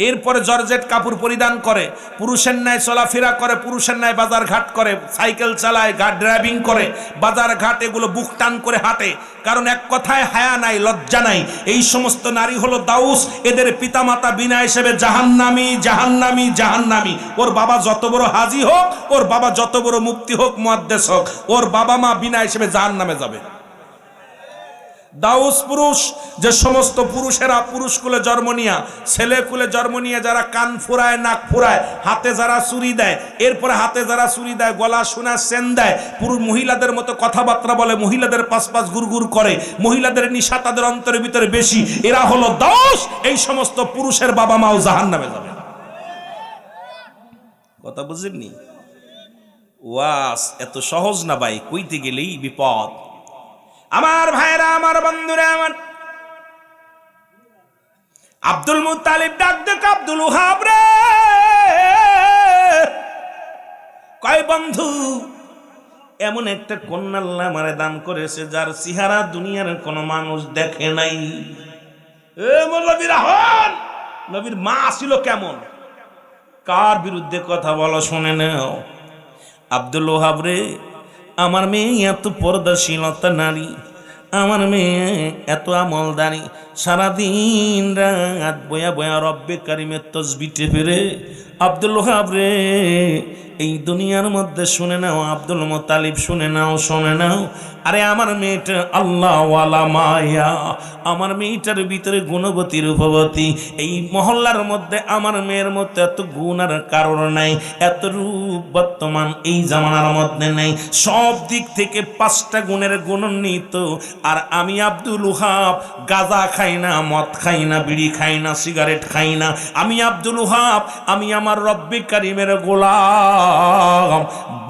এরপরে জর্জেট কাপড় পরিধান করে, পুরুষের ন্যায় চলাফেরা করে, পুরুষের ন্যায় বাজার ঘাট করে, সাইকেল চালায়, ড্রাইভিং করে, বাজার ঘাট এগুলো বুক টান করে হাঁটে, কারণ এক কথায় হায়া নাই, লজ্জা নাই। এই সমস্ত নারী হলো দাউস, এদের পিতামাতা বিনা হিসেবে জাহান্নামী, জাহান্নামী, জাহান্নামী। ওর বাবা যত বড় হাজী হোক, ওর বাবা যত বড় মুফতি হোক, মুহাদ্দিস হোক, ওর বাবা মা বিনা হিসেবে জাহান্নামে যাবে। দাউস পুরুষ, যে সমস্ত পুরুষেরা পুরুষ কুলে জন্ম নিয়া, ছেলে কুলে জন্ম নিয়ে যারা কান ফুরায়, নাক ফুরায়, হাতে যারা চুরি দেয়, এরপরে হাতে যারা চুরি দেয়, গলা সোনা চেন দেয়, পুরুষ মহিলাদের মতো কথাবার্তা বলে, মহিলাদের পাশ পাশ গুড়গুড় করে, মহিলাদের নিশা তাদের অন্তরের ভিতরে বেশি, এরা হলো দাউস। এই সমস্ত পুরুষের বাবা মাও জাহান্নামে যাবে। কথা বুঝেননি? ওয়াস এত সহজ না ভাই, কইতে গেলেই বিপদ। আমার ভাইরা, আমার বন্ধুরা, আমার আব্দুল মুত্তালিব ডাক দেখ, আব্দুল ওহাব রে, কয় বন্ধু, এমন একটা কন্যা আল্লাহ আমারে দান করেছে যার চেহারা দুনিয়ার কোনো মানুষ দেখে নাই। এ মৌলবী রাহন, নবীর মা ছিল কেমন, কার বিরুদ্ধে কথা বলো শুনে নাও। আব্দুল ওহাব রে, আমার মেয়ে এত পর্দাশীলতা নারী, আমার মেয়ে এত আমলদারি, সারাদিন রাত বয়া বয়া রব্বে কারিমের তসবিহ টেপে রে। আব্দুল ওহাব রে, এই দুনিয়ার মধ্যে শুনে নাও, আব্দুল মুত্তালিব শুনে নাও, শুনে নাও, আরে আমার মেয়েটা আল্লাহওয়ালা মায়া, আমার মেয়েটার ভিতরে গুণবতী রূপবতী। এই মহল্লার মধ্যে আমার মেয়ের মধ্যে এত গুণ আর কারণ নাই, এত রূপ বর্তমান এই জামানার মধ্যে নেই। সব দিক থেকে 5টা গুণের গুণান্বিত। আর আমি আব্দুল ওহাব গাঁজা খাই না, মদ খাই না, বিড়ি খাই না, সিগারেট খাই না। আমি আব্দুল ওহাব, আমি আমার রব্বে কারিমের গোলাম।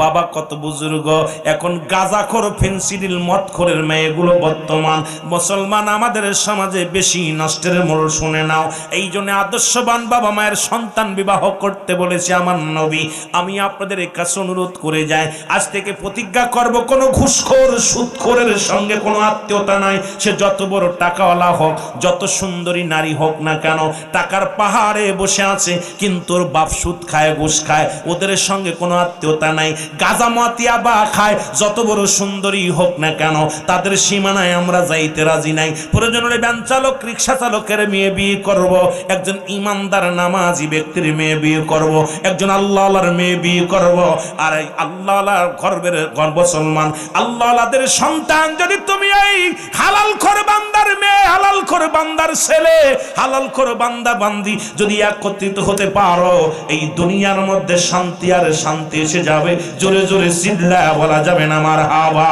বাবা কত বুজুর্গ, এখন গাঁজাখোর, ফেন্সিডিল, মদখোরের মেয়েগুলো বর্তমান মুসলমান আমাদের সমাজে বেশি নষ্টের মূল, শুনে নাও। এই জন্য আদর্শবান বাবা মায়ের সন্তান বিবাহ করতে বলেছে আমার নবী। আমি আপনাদের কাছে অনুরোধ করে যাই, আজ থেকে প্রতিজ্ঞা করব, কোনো ঘুষখোর, সুদখোরের সঙ্গে কোনো আত্মীয়তা নাই। সে যত বড় টাকাওয়ালা হোক, যত সুন্দরী নারী হোক না কেন, টাকার পাহাড়ে বসে আছে কিন্তু ওর বাপ সুদ খায়, ঘুষ খায়, ওদের সঙ্গে কোনো আত্মীয়তা নাই। গাঁজা মাতিয়া বা খায়, যত বড় সুন্দরী হোক না কেন, তাদের সীমানায় আমরা যাইতে রাজি নাই। প্রয়োজন হলে ভ্যান চালক, রিক্সা চালকের মেয়ে বিয়ে করব, একজন ইমানদার নামাজি ব্যক্তির মেয়ে বিয়ে করব, একজন আল্লাহর মেয়ে বিয়ে করব। আর এই আল্লাহর গর্বের মুসলমান আল্লাহদের সন্তান যদি তুমি এই হালাল খোর বান্দার মেয়ে, হালাল খোর বান্দার ছেলে, হালাল খোর বান্দা বান্দি যদি একত্রিত হতে পারো, এই দুনিয়ার মধ্যে শান্তি আর শান্তি এসে যাবে। জোরে জোরে চিল্লায়া বলা যাবে না মারহাবা।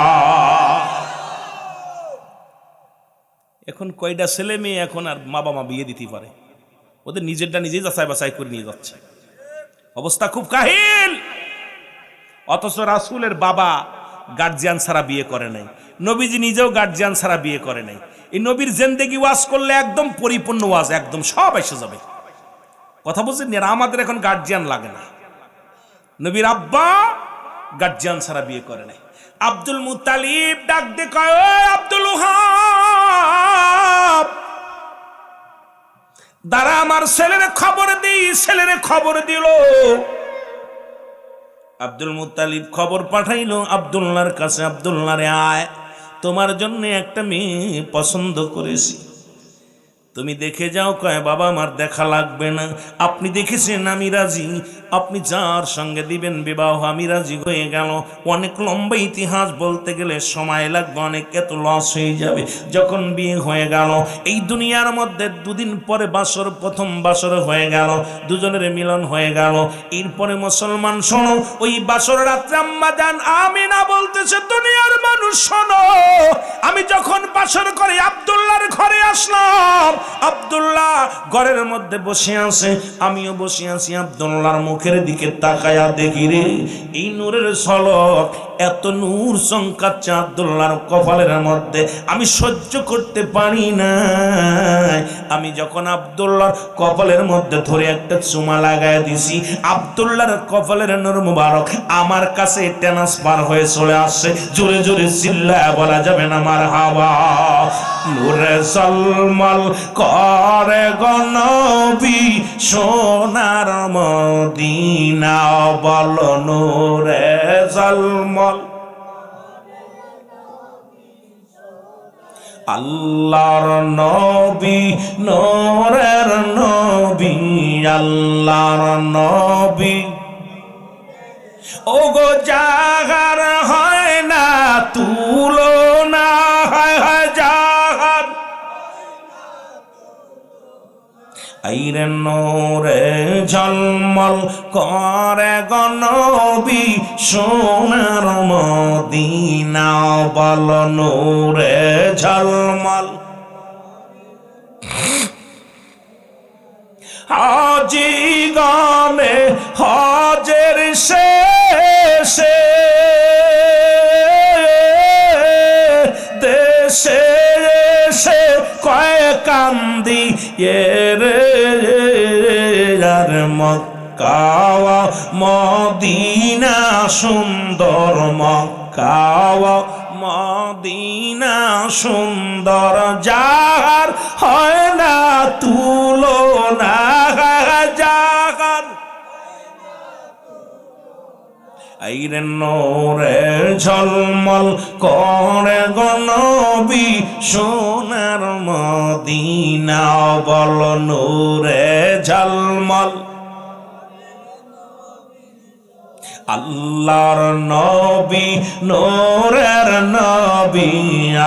এখন কয়টা ছেলে মেয়ে এখন আর মা বাবা বিয়ে দিতে পারে, ওদের নিজেরটা নিজেই যাচাই বাছাই করে নিয়ে যাচ্ছে, অবস্থা খুব কাহিল। অথচ রাসূলের বাবা গার্জিয়ান ছাড়া বিয়ে করে নাই, নবীজি নিজেও গার্জিয়ান ছাড়া বিয়ে করে নাই। এই নবীর জিন্দেগি ওয়াজ করলে একদম পরিপূর্ণ ওয়াজ, একদম সব এসে যাবে। কথা বলছেন, আমাদের এখন গার্জিয়ান লাগে না, নবীর আব্বা গার্জিয়ান ছাড়া বিয়ে করে নাই। আব্দুল মুত্তালিব ডাক দে কয়, ও আব্দুল ওহাব, দাঁড়া আমার ছেলের খবর দিই। ছেলের খবর দিল। আব্দুল মুত্তালিব খবর পাঠাইলো আব্দুল্লাহর কাছে, আব্দুল্লাহ রে আয়, তোমার জন্য একটা মেয়ে পছন্দ করেছি, তুমি দেখে যাও। কয় বাবা আমার দেখা লাগবে না, আপনি দেখেছেন আমি রাজি, আপনি যার সঙ্গে দিবেন বিবাহ আমি রাজি। হয়ে গেল। অনেক লম্বা ইতিহাস বলতে গেলে সময় লাগবে, অনেক এত লস হয়ে যাবে। যখন বিয়ে হয়ে গেল, এই দুনিয়ার মধ্যে দুদিন পরে বাসর, প্রথম বাসর হয়ে গেল, দুজনের মিলন হয়ে গেল। এরপরে মুসলমান শোনো, ওই বাসর রাত্রে আম্মা জান আমিনা বলতেছে, দুনিয়ার মানুষ শোনো, আমি যখন বাসর করে আব্দুল্লাহর ঘরে আসলাম, আব্দুল্লাহ ঘরের মধ্যে বসে আছে, আমিও বসে আছি। আব্দুল্লাহর মুখের দিকে তাকায়া দেখি রে, এই নূরের ঝলক, এত নূর চমকাচ্ছে আব্দুল্লাহর কপালের মধ্যে, আমি সহ্য করতে পারি না। আমি যখন আব্দুল্লাহর কপালের মধ্যে ধরে একটা চুমা লাগায় দিছি, আব্দুল্লাহর কপালের নূর মুবারক আমার কাছে ট্রান্সফার হয়ে চলে আসছে। জোরে জোরে চিল্লায় বলা যাবে না মারহাবা। নূরে ঝলমল করে গো নবী সোনার মদিনা, বল নূরে ঝলমল। আল্লাহর নবী নূরের নবী, আল্লাহর নবী ও গো জাগার হয় না তুলনা, হয় হয় জাগার আইরে নূরে ঝলমল করে গো নবী সোনার মদিনা, বল নূরে ঝলমল। হাজি গানে হজের শেষে দেশে এসে কয় কান্দি রে, আর মক্কা মদিনা সুন্দর, মক্কা মদিনা সুন্দর, যার হয় না তুলনা, যার আইরে নূরে ঝলমল করে গো নবী সোনার মদিনা, বল নূরে ঝলমল। আল্লাহর নবী নূরের নবী,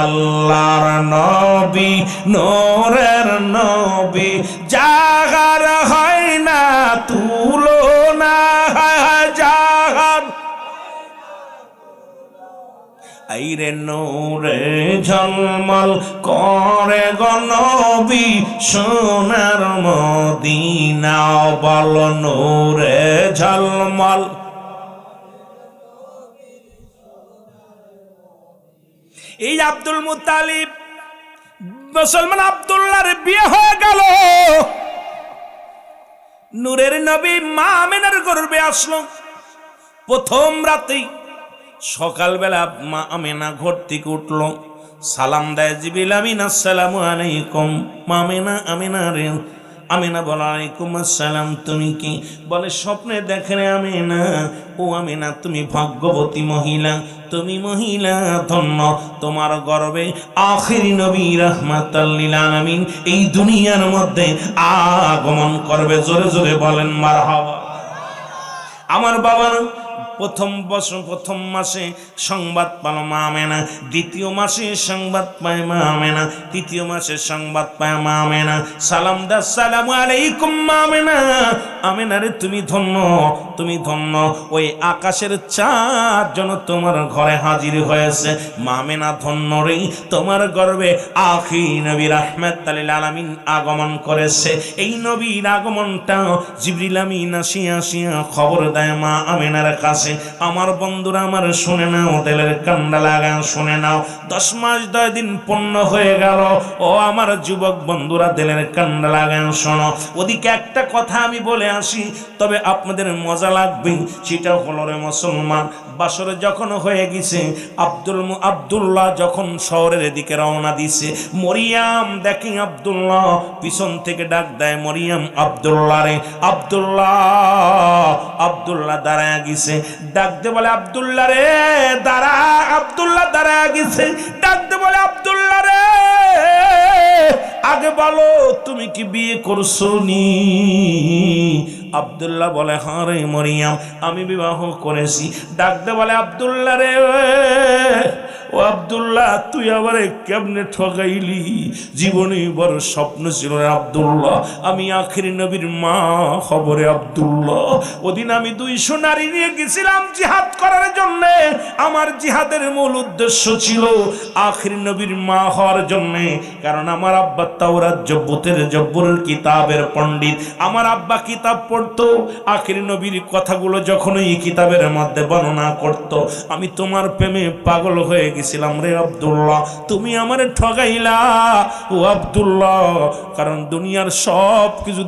আল্লাহর নবী নূরের নবী, জাগার হয় না তুলনা, জাগার আইরে নূরে ঝলমল করে গো নবী সোনার মদিনা, বল নূরে ঝলমল। এই আব্দুল মুত্তালিব মুসলমান আব্দুল্লাহর বিয়ে হয়ে গেল। নূরের নবী মা আমিনার গর্ভে আসলো। প্রথম রাতেই সকালবেলা মা আমিনা ঘর থেকে উঠল, সালাম দেয় জিবরিল আমিন, আসসালামু আলাইকুম। মা আমিনা, আমিনা রে, আমিনা বলে আলাইকুম আসসালাম। তুমি কি? বলে স্বপ্নে দেখে আমিনা, ও আমিনা তুমি ভাগ্যবতী মহিলা, তুমি মহিলা ধন্য, তোমার গর্বে আখিরি নবী রাহমাতাল লিল আলামিন এই দুনিয়ার মধ্যে আগমন করবে। জোরে জোরে বলেন মারহাবা। আমার বাবা প্রথম মাসে সংবাদ পাল মা আমেনা, দ্বিতীয় মাসে সংবাদ পায় মা আমেনা, তৃতীয় মাসে সংবাদ পায় মা আমেনা। সালাম দা, আসসালামু আলাইকুম মা আমেনা। আমেনা রে তুমি ধন্য, তুমি ধন্য, ওই আকাশের চাঁদ যেন তোমার ঘরে হাজির হয়েছে। মা আমেনা ধন্য রে, তোমার গর্বে আখির নবী রাহমাতাল লিল আলামিন আগমন করেছে। এই নবীর আগমনটা জিবরিল আমিন আসিয়া খবর দেয় মা আমেনার কাছে। আমার বন্ধুরা আমার শুনে নাও, দিলের কান্ডা লাগা শুনে নাও। 10 মাস 10 দিন পূর্ণ হয়ে গেল। ও আমার যুবক বন্ধুরা দিলের কান্ডা লাগা শোনো। ওদিকে একটা কথা আমি বলে আসি, তবে আপনাদের মজা মজা লাগবে। সেটা হলো রে মুসলমান, বাসরে যখন হয়ে গেছে, আব্দুল্লাহ যখন শহরের দিকে রওনা দিছে, মরিয়াম দেখি আব্দুল্লাহ পিছন থেকে ডাক দেয়, মরিয়াম আব্দুল্লাহ রে। আব্দুল্লাহ দাঁড়ায় গেছে, ডাকতে বলে আব্দুল্লাহ রে দাঁড়া। আব্দুল্লাহ দাঁড়ায় গেছে, ডাকতে বলে আব্দুল্লাহ রে আগে বলো তুমি কি বিয়ে করছো নি? আব্দুল্লাহ বলে হ্যাঁ রে মরিয়াম, আমি বিবাহ করেছি। ডাকতে বলে আব্দুল্লাহ রে, ও আব্দুল্লাহ তুই আবার কেমনে ঠকাইলি? জীবনে বড় স্বপ্ন ছিল রে আব্দুল্লাহ, আমি আখিরি নবীর মা খবরে আব্দুল্লাহ। ওদিন আমি 200 নারী নিয়ে গেছিলাম জিহাদ করার জন্য। আমার জিহাদের মূল উদ্দেশ্য ছিল আখিরি নবীর মা হওয়ার জন্য। কারণ আমার আব্বা তাওরাত জব্বুরের কিতাবের পণ্ডিত। আমার আব্বা কিতাব পড়তো, আখিরি নবীর কথাগুলো যখন এই কিতাবের মধ্যে বর্ণনা করত, আমি তোমার প্রেমে পাগল হয়ে গেছিলাম রে আব্দুল্লাহ। তুমি আমারে ঠগাইলা ও আব্দুল্লাহ, কারণ দুনিয়ার সব কিছু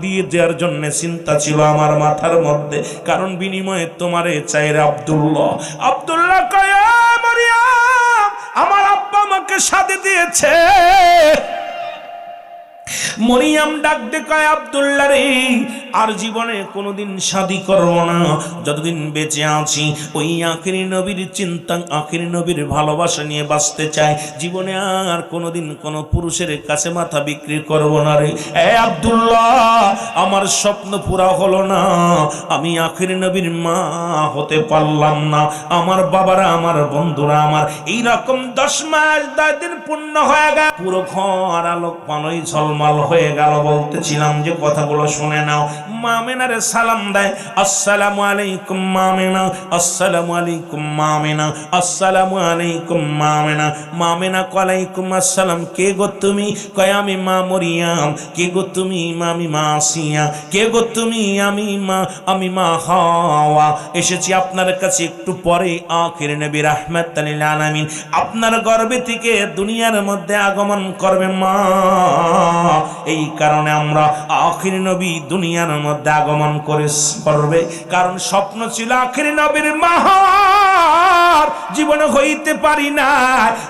দিয়ে দেওয়ার জন্য চিন্তা ছিল আমার মাথার মধ্যে, কারণ বিনিময়ে তোমারে চাই রে আব্দুল্লাহ। আব্দুল্লাহ কয় মরিয়াম, আমার আব্বা আমাকে শাদি দিয়েছে। মরিয়াম ডাক দে কয় আব্দুল্লাহ রে আর জীবনে কোনোদিন শাদি করব না, যতদিন বেঁচে আছি ওই আখিরি নবীর চিন্তা, আখিরি নবীর ভালোবাসা নিয়ে বাঁচতে চাই। জীবনে আর কোনোদিন কোনো পুরুষের কাছে মাথা বিক্রি করব না রে। এ আব্দুল্লাহ, আমার স্বপ্ন পুরা হলো না, আমি আখিরি নবীর মা হতে পারলাম না। আমার বাবারা, আমার বন্ধুরা, আমার এইরকম 10 মাস 10 দিন পূর্ণ হয়ে গেল, পুরো ঘর আলোক পানই ঝলমাল হয়ে গেল। বলতেছিলাম যে কথাগুলো শুনে নাও। মামেনারে সালাম দেয়, আসসালামু আলাইকুম মামেনা, আসসালামু আলাইকুম মামেনা, আসসালামু আলাইকুম মামেনা। মামেনা ওয়ালাইকুম আসসালাম। কে গো তুমি? কয় আমি মা মরিয়াম। কে গো তুমি? আমি মা আসিয়া। কে গো তুমি? আমি মা হাওয়া। এসেছি আপনার কাছে একটু পরে আখির নবী রাহমাতুল লিল আলামিন আপনার গর্ভে থেকে দুনিয়ার মধ্যে আগমন করবে মা। এই কারণে আমরা আখিরি নবী দুনিয়ার মধ্যে আগমন করবে, কারণ স্বপ্ন ছিল আখিরি নবীর মাহার, জীবনে হইতে পারি না।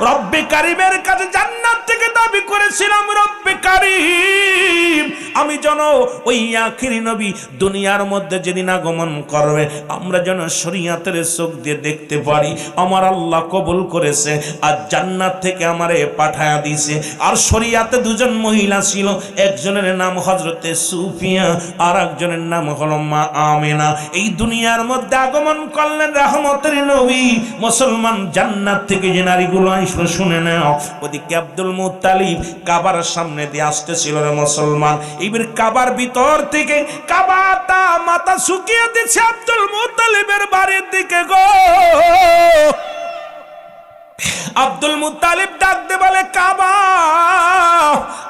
রব্বে কারিমের কাছে জান্নাত থেকে দাবি করেছিলাম, রব্বে কারিম আমি যেন ওই আখিরি নবী দুনিয়ার মধ্যে যেদিন আগমন করবে আমরা যেন শরীয়তের চোখ দিয়ে দেখতে পারি। আমার আল্লাহ কবুল করেছে, আর জান্নাত থেকে আমারে পাঠায়া দিয়েছে। আর শরীয়তে 2 জন মহিলা ছিল, একজনের নাম হযরতে সুফিয়া, আর একজনের নাম হলো মা আমেনা। এই দুনিয়ার মধ্যে আগমন করলেন রহমতের নবী। মুসলমান, জান্নাত থেকে যে নারীগুলো আসলো শুনে নাও। ওদিকে আব্দুল মুত্তালিব কাবার সামনে দিয়ে আসতেছিল রে মুসলমান। এইবার কাবার ভিতর থেকে কাবাটা মাথা শুকিয়ে দিচ্ছে আব্দুল মুত্তালিবের বাড়ির দিকে গো। আব্দুল মুত্তালিব ডাক দে বলে কাবা,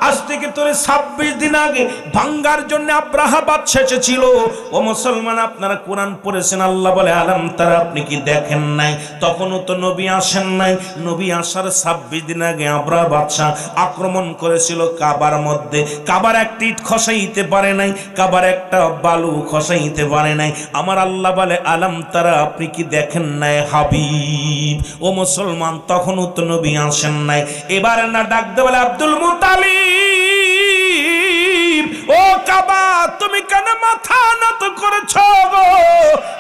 আজ থেকে তোরে 26 দিন আগে ভাঙ্গার জন্য আব্রাহা বাদশা এসেছিল। ও মুসলমান, আপনারা কোরআন পড়েছেন, আল্লাহ বলে আলাম তারা, আপনি কি দেখেন নাই? তখনও তো নবী আসেন নাই। নবী আসার 26 দিন আগে আব্রাহা বাদশা আক্রমণ করেছিল কাবার মধ্যে। কাবার একটা ইট খসাইতে পারে নাই, কাবার একটা বালু খসাইতে পারে নাই। আমার আল্লাহ বলে আলাম তারা, আপনি কি দেখেন নাই হাবিব? ও মুসলমান, তখনও তো নবী আসেন নাই। এবার না ডাক দে বলে আব্দুল মুত্তালিব, ও কাবা তুমি কেন মাথা নত করেছো গো?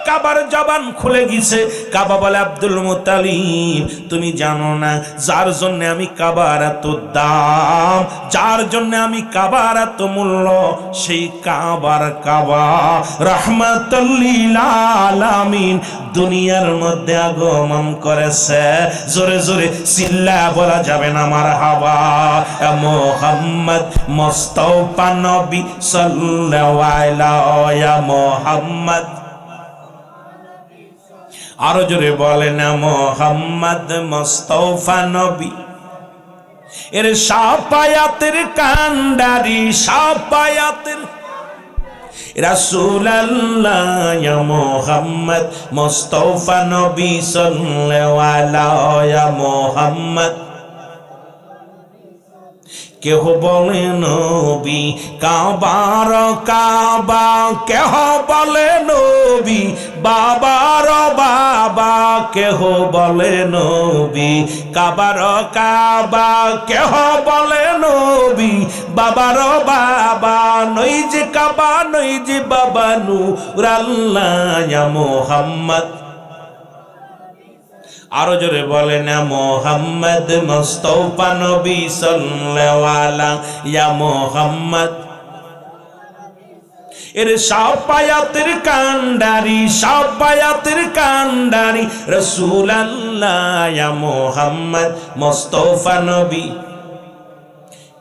কাবার জবান খুলে গেছে। কাবা বলে আব্দুল মুত্তালিব, তুমি জানো না যার জন্য আমি কাবার এত দাম, যার জন্য আমি কাবার এত মূল্য, সেই কাবার কাবা রাহমাতুল লিল আলামিন দুনিয়ার মধ্যে আগমন করেছে। জোরে জোরে চিল্লা বলা যাবে না মারহাবা। মুহাম্মদ মুস্তাফা নবী সাল্লাল্লাহু আলাইহি মুহাম্মদ, আরো জোরে বলেন মুহাম্মদ মুস্তাফা নবী। এর শাফায়াতের কান্ডারি, শাফায়াতের রাসূলুল্লাহ ইয়া মুহাম্মদ মুস্তাফা নবী সাল্লাল্লাহু আলাইহি মুহাম্মদ। কেহ বলে নবী, কাবার কাবা কেহ বলে নবী, বাবার বাবা কেহ বলে নবী, কাবার কাবা কেহ বলে নবী, বাবার বাবা নই যে কাবা নই যে বাবা নূর আল্লাহ ইয়া মুহাম্মদ। আরো জোরে বলেন না মোহাম্মদ মুস্তাফা নবী সাল্লাল্লাহু আলাইহি ইয়া মুহাম্মদ। এর সাফায়াতের কান্ডারি, সাফায়াতের কান্ডারি রাসূলুল্লাহ ইয়া মুহাম্মদ মুস্তাফা নবী।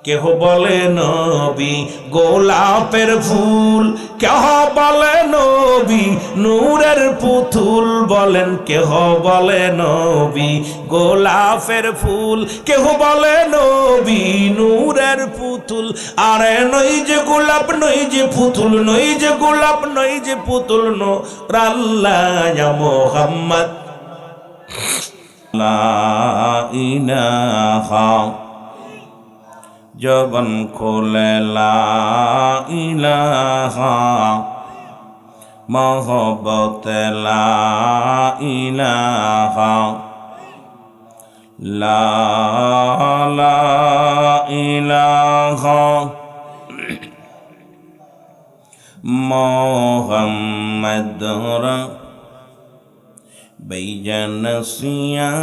কেহ বলে নবী গোলাপের ফুল, কেহ বলে নবী নূরের পুতুল, বলেন কেহ বলে নবী গোলাপের ফুল, কেহ বলে নবী নূরের পুতুল। আরে নই যে গোলাপ নই যে পুতুল, নই যে গোলাপ নই যে পুতুল, নূর আল্লাহ ইয়া মুহাম্মদ। লা ইলাহা জবান খোলে লা ইলাহা, মহব্বতে লা ইলাহা, লা ইলাহা মুহাম্মাদুর বেজনসিয়া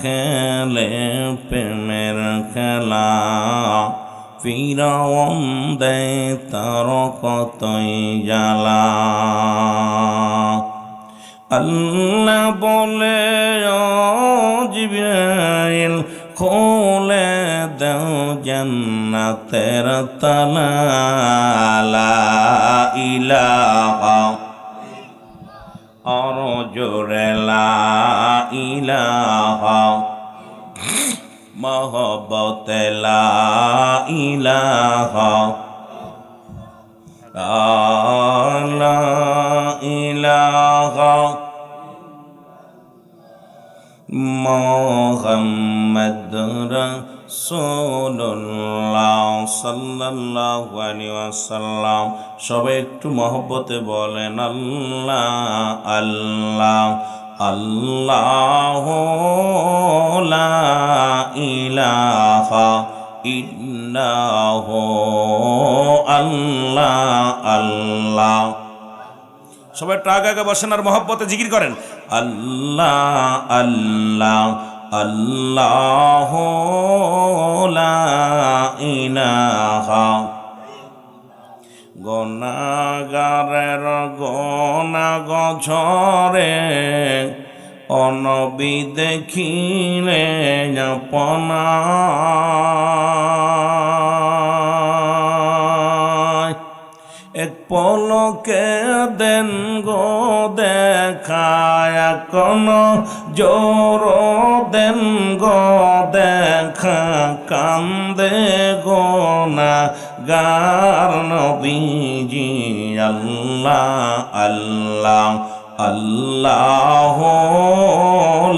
খেলে প্রেমের খেলা, ফিরাউন দেয় তার কতই জ্বালা। আল্লাহ বলে ও জিবরাইল খুলে দাও জান্নাতের তালা, লা ইলাহা আর জোরে লা ইলাহা, মহব্বতে লা ইলাহা, লা ইলাহা মুহাম্মাদুর রাসূলুল্লাহ সাল্লাল্লাহু আলাইহি ওয়াসাল্লাম। সবাই একটু মহব্বতে বলেন আল্লাহ আল্লাহ আল্লাহু লা ইলাহা ইল্লাহু, আল্লাহ আল্লাহ। সবাই একটু আগে আগে বসেন আর মহব্বতে জিকির করেন আল্লাহ আল্লাহ আল্লাহু লা ইলাহা। গুনাহগারের গুনাহ ঝরে অনবী দেখিলে আপনা, এক পলকে দেন গো দেখায়, কোন জোর দেন গো দেখা, কান্দে গুনাহগার নবীজি। আল্লাহ আল্লাহ আল্লাহু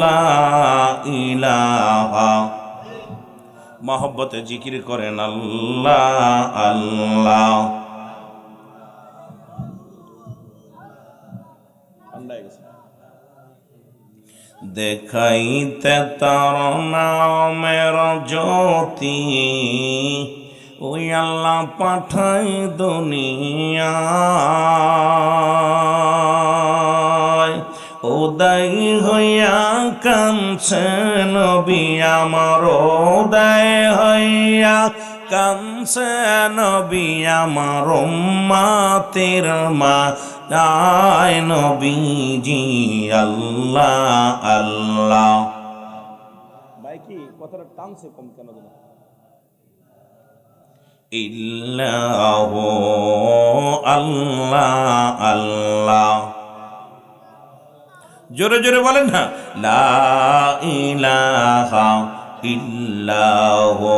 লা ইলাহা, মহব্বতে জিকির করেন আল্লাহ আল্লাহ। দেখাইতে তার নামের জ্যোতি, ওই আল্লাহ পাঠাই দুনিয়ায়, উদয় হইয়া কাঁদছে নবী আমার, উদয় হইয়া কাঁদছে নবী আমার, উম্মতের মা আয় নবীজি। আল্লাহ আল্লাহ। ভাই কি কথাটা টানছে কম কেন যেন? ইল্লাহু আল্লাহ আল্লাহ, জোরে জোরে বলেন না লা ইলাহা ইল্লাহু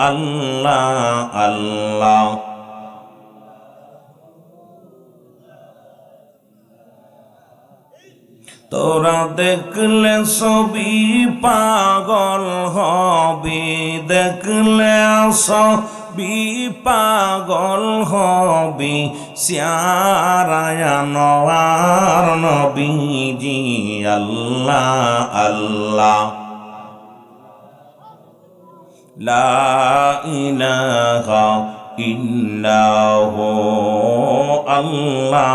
আল্লাহ আল্লাহ। তোরা দেখলে ছবি পাগল হবি, দেখলে ছবি পাগল হবি, সিয়ারায় নওয়ার নবীজি আল্লাহ আল্লাহ লা ইলাহা ইল্লাহু আল্লাহ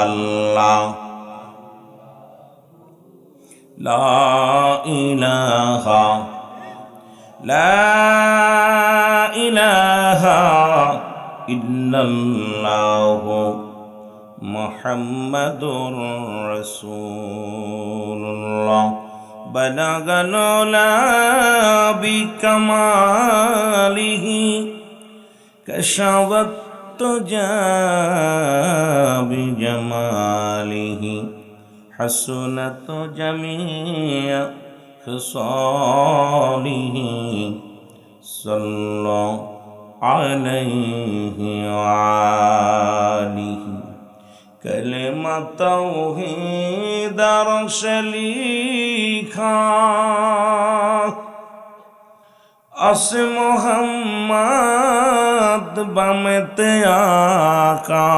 আল্লাহ লা ইলাহা ইল্লাল্লাহু মুহাম্মাদুর রাসূলুল্লাহ বালাগাল উলা বিকামালিহি কাশাওয়াত তুজা বিজামালিহি حسنت جميع خصاله صلى عليه وآله كلمة توحيد عرش লিখা আস মোহাম্মদ বামেতে আকা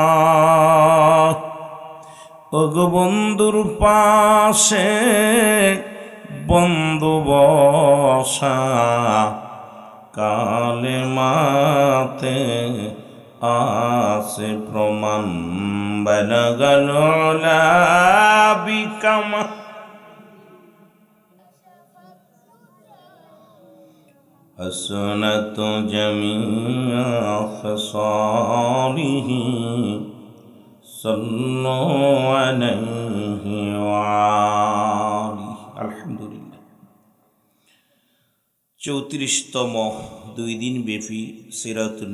ওগো বন্ধুর পাশে বন্ধু বসা কালেমাতে আসে প্রমাণ বালাগাল উলা বিকামা حسنت جميع خصاله صلوا عليه وآله আলহামদুলিল্লাহ। 34তম 2 দিন ব্যাপী সিরাতুন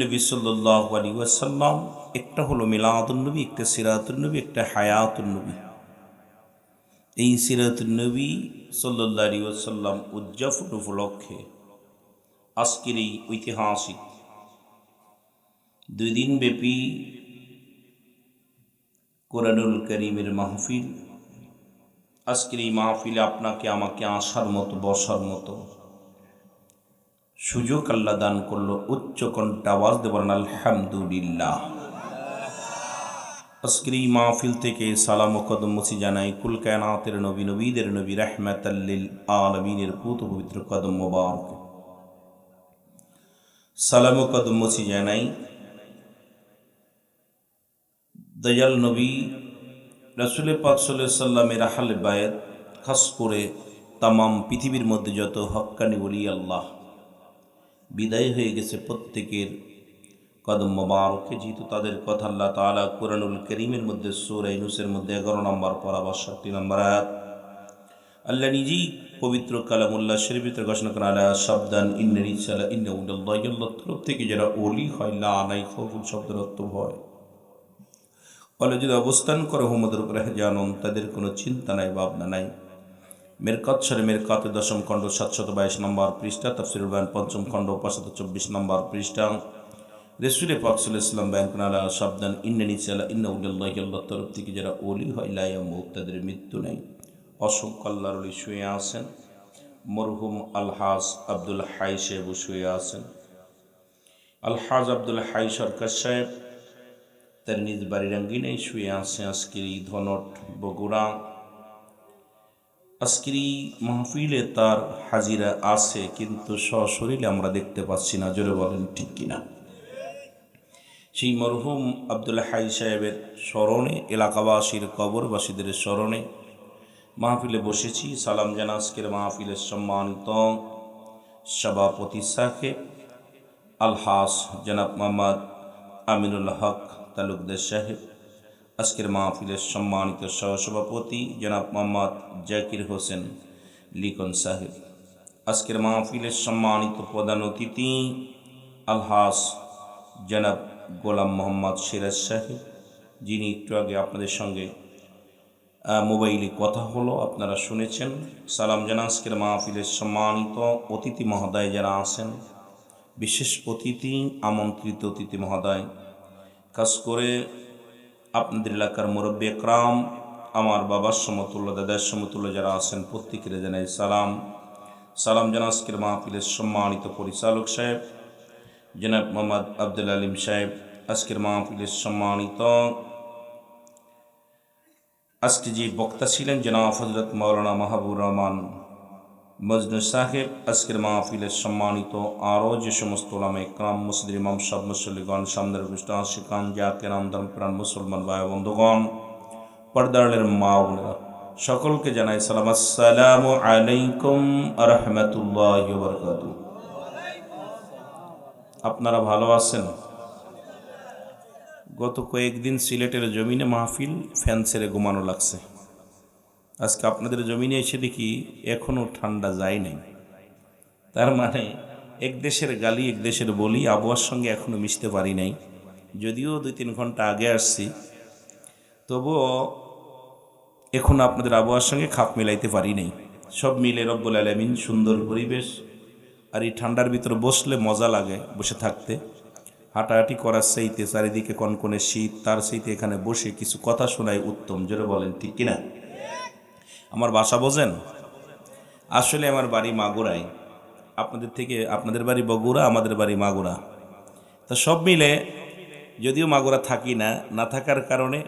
নবী সাল্লাল্লাহু আলাইহি ওয়াসাল্লাম, একটা হলো মিলাদুন নবী, একটা সিরাতুন নবী, একটা হায়াতুন নবী। এই সিরাতুন নবী সাল্লাল্লাহু আলাইহি ওয়াসাল্লাম উদযাপন উপলক্ষে আজকের এই ঐতিহাসিক 2 দিন ব্যাপী কোরআনুল কারীমের মাহফিল। আজকের এই মাহফিলে আপনাকে আমাকে আসার মতো, বসার মতো সুযোগ আল্লাহ দান করলো। উচ্চ কণ্ঠে আওয়াজ দেবেন আলহামদুলিল্লাহ। আজকের এই মাহফিল থেকে সালাম ও কদম মুছি জানাই কুল কায়নাতের নবী, নবীদের নবী, রাহমাতাল লিল আলামিনের পুত পবিত্র কদম মোবারক। সালাম ও কদম মুছি জানাই দয়াল নবী রাসূল পাক সাল্লাল্লাহু আলাইহি সাল্লামের আহলে বায়াত, খাস করে তামাম পৃথিবীর মধ্যে যত হক্কানি ওলি আল্লাহ বিদায় হয়ে গেছে, প্রত্যেকের কদম মোবারকে, যেহেতু তাদের কথা আল্লাহ তাআলা কোরআনুল কারীমের মধ্যে সূরা ইউনূসের মধ্যে 11 নম্বর পারা 62 নম্বর আয়াত আল্লাহ নিজেই পবিত্র কালামুল্লাহ শরীফের ঘোষণা করেন, আলা শাবদান ইন্নানি সালা ইন্নাহু লিল্লাহি, আল্লাহর তরফ থেকে যারা ওলি হয়, লা নাই খাউফুন শব্দের অর্থ ভয়, বলে যদি অবস্থান করে হুমদের উপরে জানুন, তাদের কোনো চিন্তা নাই, ভাবনা নাই। মেরকাত শরীফ মেরকাতে 10ম খণ্ড 722 নম্বর পৃষ্ঠা, তাফসীরুল বায়ান 5ম খণ্ড 524 নম্বর পৃষ্ঠা। রাসূল পাক সাল্লাল্লাহু আলাইহি ওয়াসাল্লাম বয়ান করেন, আলা শাবদান ইন্নানি সালা ইন্নাহু লিল্লাহি, আল্লাহর তরফ থেকে যারা ওলি হয়, লা ইয়ামুত, তাদের মৃত্যু নেই। অসংখ্য আল্লাহর ওলি শুয়ে আছেন। মরহুম আলহাজ আব্দুল হাই সাহেব শুয়ে আছেন। আলহাজ আব্দুল হাই সরকার সাহেব তার নিজ বাড়ির আঙ্গিনায় শুয়ে আছে। আজকের এই ধনট বগুড়া, আজকের এই মাহফিলে তার হাজিরা আছে, কিন্তু সশরীরে আমরা দেখতে পাচ্ছি না। জোরে বলেন ঠিক কিনা? সেই মরহুম আব্দুল হাই সাহেবের স্মরণে, এলাকাবাসীর কবরবাসীদের স্মরণে মাহফিলে বসেছি। সালাম জানা আজকের মাহফিলের সম্মানিত সভাপতি সাহেব আলহাজ জনাব মোহাম্মদ আমিনুল হক তালুকদার সাহেব, আজকের মাহফিলের সম্মানিত সহসভাপতি জনাব মোহাম্মদ জাকির হোসেন লিখন সাহেব, আজকের মাহফিলের সম্মানিত প্রধান অতিথি আলহাজ জনাব গোলাম মোহাম্মদ সিরাজ সাহেব, যিনি একটু আগে আপনাদের সঙ্গে মোবাইলে কথা হলো, আপনারা শুনেছেন। সালাম জানা আজকের মাহফিলের সম্মানিত অতিথি মহোদয় যারা আছেন, বিশেষ অতিথি, আমন্ত্রিত অতিথি মহোদয়, খাস করে আপনাদের এলাকার মুরব্বী একরাম, আমার বাবার সমতুল্য, দাদার সমতুল্য যারা আছেন প্রত্যেকের জানাই সালাম। সালাম জানা আজকের মাহফিলের সম্মানিত পরিচালক সাহেব জনাব মোহাম্মদ আব্দুল আলিম সাহেব, আজকের মাহফিলের সম্মানিত আজকে যে বক্তা ছিলেন জনাব হযরত মাওলানা মাহবুবুর রহমান মজনু সাহেব, আজকের মাহফিলের সম্মানিত আরও যে সমস্ত ওলামা একরাম, মসজিদের ইমাম সাহেব, মুসল্লিগণ, সামনের উপস্থিত আশিকান, জাকির, আমদান প্রাণ মুসলমান ভাই বন্ধুগণ, পর্দারের মা বোনেরা, সকলকে জানাই সালাম। আসসালামু আলাইকুম ওয়া রাহমাতুল্লাহি ওয়া বারাকাতুহু। আপনারা ভালো আছেন? গত কয়েকদিন সিলেটের জমিনে মাহফিল ফ্যান ছেড়ে ঘুমানো লাগছে। আজকে আপনাদের জমিনে এসে দেখি এখনও ঠান্ডা যায় নাই। তার মানে এক দেশের গালি এক দেশের বলি, আবহাওয়ার সঙ্গে এখনও মিশতে পারি নাই। যদিও 2-3 ঘন্টা আগে আসছি, তবুও এখন আপনাদের আবহাওয়ার সঙ্গে খাপ মিলাইতে পারি নাই। সব মিলে রব্বুল আলামিন সুন্দর পরিবেশ, আর এই ঠান্ডার ভিতরে বসলে মজা লাগে বসে থাকতে। হাঁটাহাঁটি করার চাইতে চারিদিকে কনকনে শীত, তার চাইতে এখানে বসে কিছু কথা শোনাই উত্তম। জোরে বলেন ঠিক কিনা? আমার বাসা বোঝেন? আসলে আমার বাড়ি মাগুরায়। আপনাদের বাড়ি বগুড়া, আমাদের বাড়ি মাগুরা। তা সব মিলে যদিও মাগুরা থাকি না থাকার কারণে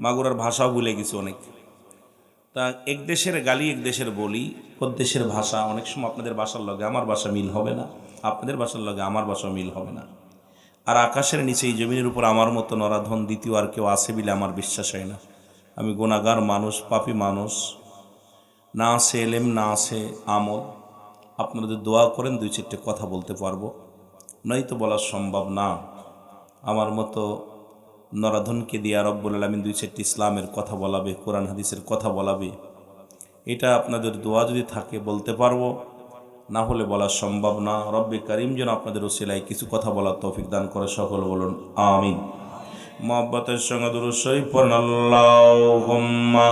মাগুরার ভাষাও ভুলে গেছি অনেক। তা এক দেশের গালি এক দেশের বলি, দেশের ভাষা অনেক সময় আপনাদের বাসার লগে আমার বাসা মিল হবে না, আপনাদের বাসার লগে আমার বাসা মিল হবে না। আর আকাশের নিচে এই জমিনের উপর আমার মতো নরাধন দ্বিতীয় আর কেউ আছে বলে আমার বিশ্বাস হয় না। আমি গুনাহগার মানুষ, পাপী মানুষ, না আছে এলেম, না আছে আমল। আপনারা যদি দোয়া করেন 2-4টে কথা বলতে পারবো, নয়তো বলা সম্ভব না। আমার মতো নরাধনকে দিয়ে রব্বুল আলামিন 2-4টি ইসলামের কথা বলাবে, কোরআন হাদিসের কথা বলাবে, এটা আপনাদের দোয়া যদি থাকে বলতে পারবো, না হলে বলা সম্ভব না। রব্বে কারিম যেন আপনাদের ওসিলায় কিছু কথা বলার তৌফিক দান করে, সকল বলুন আমিন। মুহাব্বতের সঙ্গে দুরূদ শরীফ পড়ুন, আল্লাহুম্মা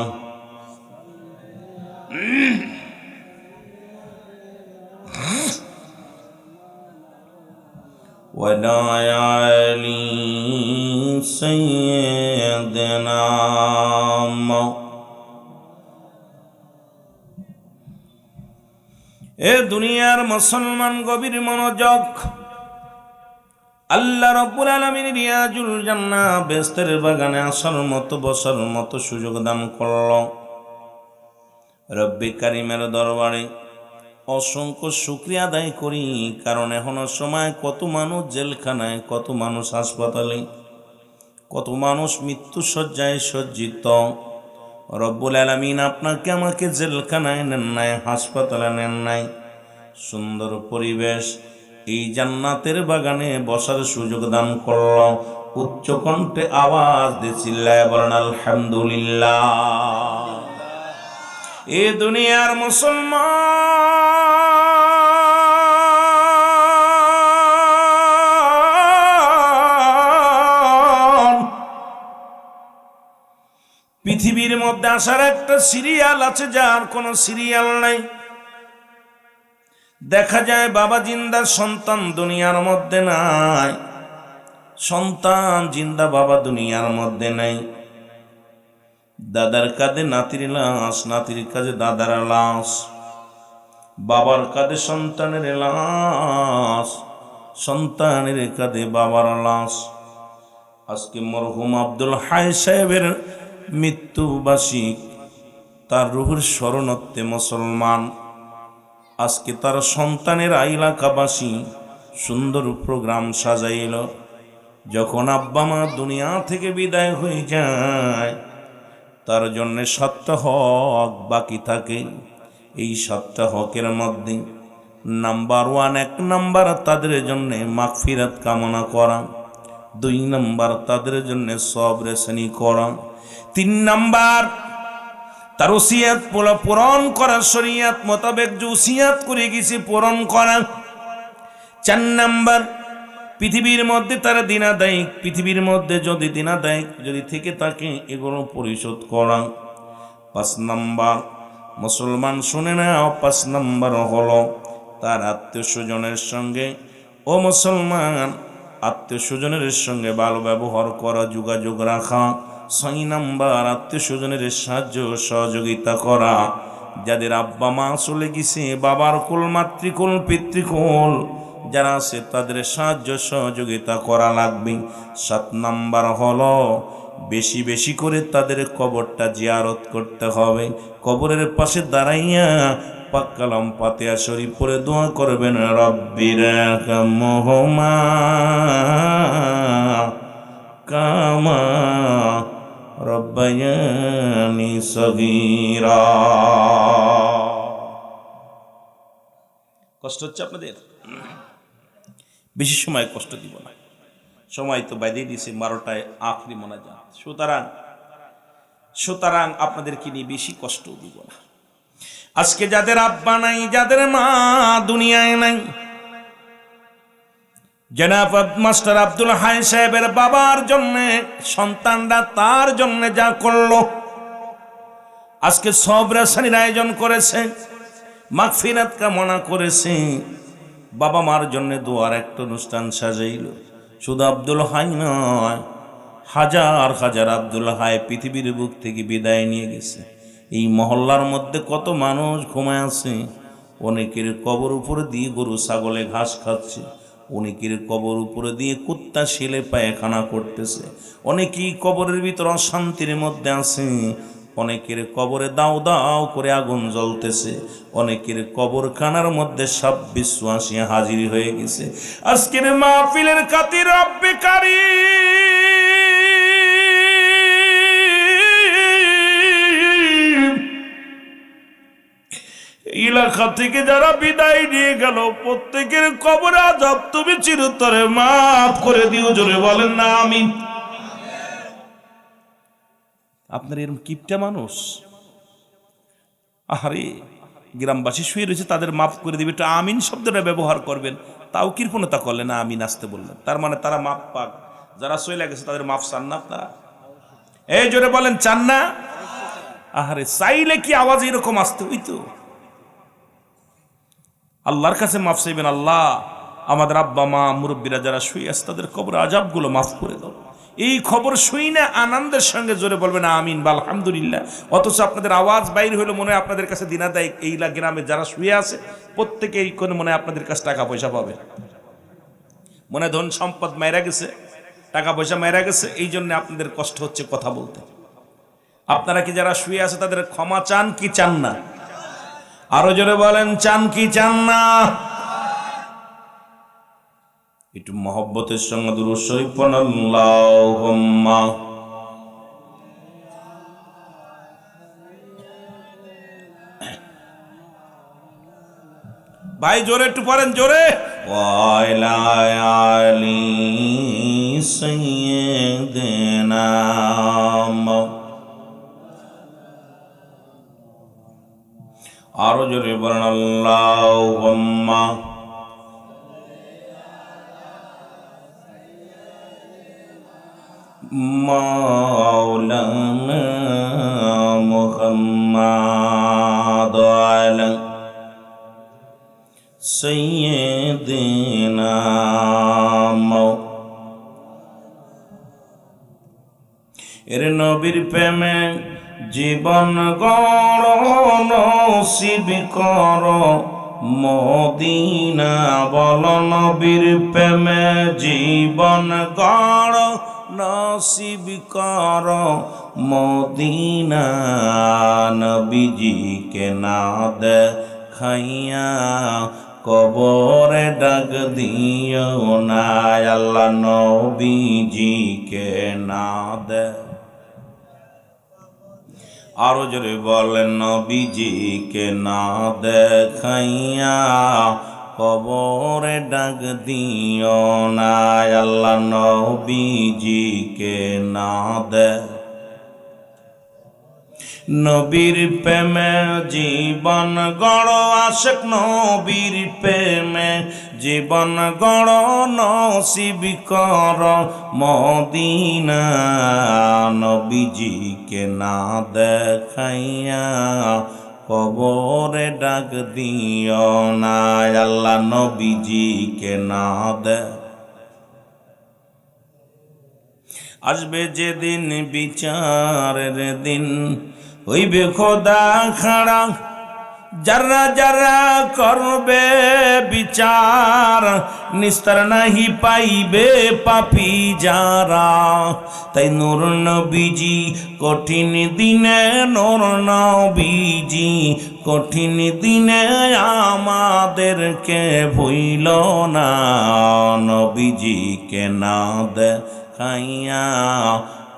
ওয়ালা আলি সাইয়্যিদিনা। এ দুনিয়ার মুসলমান গভীর মনোযোগ। আল্লাহ রাব্বুল আলামিন রিয়াজুল জান্নাহ বেহেশতের বাগানে আসার মতো, বসার মতো সুযোগ দান করল। রব্বে কারিমের দরবারে অসংখ্য শুকরিয়া আদায় করি, কারণ এখনো সময় কত মানুষ জেলখানায়, কত মানুষ হাসপাতালে, কত মানুষ মৃত্যু শয্যায় সজ্জিত। রব্বুল আলামিন আপনাকে আমাকে জেলখানায় নেন নাই, হাসপাতালে নেন নাই, সুন্দর পরিবেশ এই জান্নাতের বাগানে বসার সুযোগ দান করল। উচ্চ কণ্ঠে আওয়াজ দিয়ে চিল্লায় বলেন আলহামদুলিল্লাহ। এ দুনিয়ার মুসলমান, পৃথিবীর মধ্যে আসার একটা সিরিয়াল আছে, যার কোনো সিরিয়াল নাই। দেখা যায় বাবা জিন্দা, সন্তান দুনিয়ার মধ্যে নাই, সন্তান জিন্দা, বাবা দুনিয়ার মধ্যে নাই। দাদার কাঁধে নাতির লাশ, নাতির কাঁধে দাদার লাশ, বাবার কাঁধে সন্তানের লাশ, সন্তানের কাঁধে বাবার লাশ। আজকে মরহুম আব্দুল হাই সাহেবের মৃত্যুবার্ষিক, তার রুহের স্মরণার্থে মুসলমান আজকে তার সন্তানের এলাকাবাসী সুন্দর প্রোগ্রাম সাজাইল। যখন আব্বা মা দুনিয়া থেকে বিদায় হয়ে যায়, তার জন্য 7টা হক বাকি থাকে। এই 7টা হকের মধ্যে নাম্বার 1, 1 নাম্বার তাদের জন্য মাগফিরাত কামনা করা, 2 নাম্বার তাদের জন্য সবর রেসানি করা, 3 নাম্বার তার ওসিয়াত পূরণ করা, শরীয়ত মোতাবেক যে ওসিয়াত করে গেছে পূরণ করা। 4 নাম্বার পৃথিবীর মধ্যে তারা দিনাদায়িক, পৃথিবীর মধ্যে যদি দিনাদায়িক যদি থেকে থাকে এগুলো পরিশোধ করা। 5 নাম্বার মুসলমান শুনে না, 5 নাম্বার হলো তার আত্মীয় স্বজনের সঙ্গে, ও মুসলমান আত্মীয় স্বজনের সঙ্গে ভালো ব্যবহার করা, যোগাযোগ রাখা। 6 নাম্বার আত্মীয় স্বজনের সাহায্য সহযোগিতা করা। যাদের আব্বা মা চলে গেছে, বাবার কোল মাতৃকোল পিতৃকোল যারা আছে তাদের সাহায্য সহযোগিতা করা লাগবে। 7 নাম্বার হলো বেশি বেশি করে তাদের কবরটা জিয়ারত করতে হবে। কবরের পাশে দাঁড়াইয়া পাক কালাম ফাতিহা শরীফ পড়ে দোয়া করবেন, রব্বিরহামহুমা কামা রব্বায়ানি সগীরা। কষ্ট হচ্ছে আপনাদের? বেশি সময় কষ্ট দিব না, সময় তো বাইরে দিয়েছে 12টায় আখরি মোনাজাত। সুতরাং আপনাদেরকে নিয়ে বেশি কষ্ট দিব না। আজকে যাদের আব্বা নাই, যাদের মা দুনিয়ায় নাই, জনাব মাস্টার আব্দুল হাই সাহেবের বাবার জন্য সন্তানরা তার জন্য যা করলো, আজকে সবরাসানির আয়োজন করেছে, মাগফিরাত কামনা করেছে, বাবা মার জন্য দোয়ার একটা অনুষ্ঠান সাজাইল। শুধু আব্দুল হাই নয়, হাজার হাজার আব্দুল হাই পৃথিবীর বুক থেকে বিদায় নিয়ে গেছে। এই মহল্লার মধ্যে কত মানুষ ঘুমায় আছে, অনেকের কবর উপরে দিয়ে গরু ছাগলে ঘাস খাচ্ছে, অনেকের কবর উপরে দিয়ে কুত্তা শিলে পায়খানা করতেছে, অনেকেই কবরের ভিতর অশান্তির মধ্যে আছে, অনেকের কবরে দাও দাও করে আগুন জ্বলতেছে, অনেকের কবরখানার মধ্যে সব বিশ্বাসী হাজির হয়ে গেছে। আজকের মাহফিলের খাতির রব্বে কারীম, এলাকা থেকে যারা বিদায় নিয়ে গেল প্রত্যেকের কবর আযাব তুমি চিরতরে মাফ করে দিও। জোরে বলেন না আমিন। আপনার এরকম কিপটা মানুষ, আরে গ্রামবাসী শুয়ে রয়েছে, তাদের মাফ করে দিবে, একটু আমিন শব্দটা ব্যবহার করবেন, তাও কৃপণতা করলেন না, আমিন আসতে বললেন, তার মানে তারা মাফ পাক। যারা চলে গেছে তাদের মাফ চান না আপনারা? এই জোরে বলেন চান না? আরে চাইলে কি আওয়াজ এরকম আসতে হইতো? আল্লাহর কাছে মাফ চাইবেন, আল্লাহ আমাদের আব্বা মা মুরব্বীরা যারা শুয়ে আছে তাদের কবর আযাবগুলো মাফ করে দাও। এই খবর শুই না আনন্দের সঙ্গে জোরে বলবেন আমিন বা আলহামদুলিল্লাহ। অথচ আপনাদের আওয়াজ বাইর হইলো মনে হয় আপনাদের কাছে দিনাদায় এই গ্রামে যারা শুয়ে আছে প্রত্যেকেই কোনো মনে হয় আপনাদের কাছে টাকা পয়সা পাবে, মনে ধন সম্পদ মাইরা গেছে, টাকা পয়সা মাইরা গেছে, এই জন্য আপনাদের কষ্ট হচ্ছে কথা বলতে। আপনারা কি যারা শুয়ে আছে তাদের ক্ষমা চান কি চান না? আরো জোরে বলেন চান কি চান না? একটু মহব্বতের সঙ্গে দুরূদ শরীফ পড়ুন, আল্লাহুম্মা। ভাই জোরে একটু পড়েন, জোরে। ওয়া ইলা আলি সাইয়্যিদিনা, আরো জোরে বলেন আল্লাহুম্মা। মাওলানা মুহাম্মাদ আলা সাইয়্যিদিনা। এর নবীর প্রেমে জীবন গড়, নসিব কর মদিনা। বল নবীর প্রেমে জীবন গড়, নসিব কর মদিনা। নবীজিকে না দেখাইয়া কবরে ডাক দিও না, আল্লাহ নবীজিকে না দে। আরো জোরে বলেন নবীজিকে না দেখাইয়া কবরে ডাক দিও না, আল্লাহ নবীজিকে না দে। নবীর প্রেমে জীবন গড়, আশিক নবীর প্রেমে জীবন গড়, নসিব কর মদিনা। নবীজিকে না দেখাইয়া কবরে ডাক দিও না, আল্লাহ নবীজিকে না দে। আসবে যেদিন বিচারের দিন, হইবে খোদা খাড়া, যারা যারা করবে বিচার, নিস্তার নাহি পাইবে পাপী যারা। তাই নূর নবীজি কঠিন দিনে, নূর নবীজি কঠিন দিনে আমাদেরকে ভুইল না, নবীজিকে না দেখাইয়া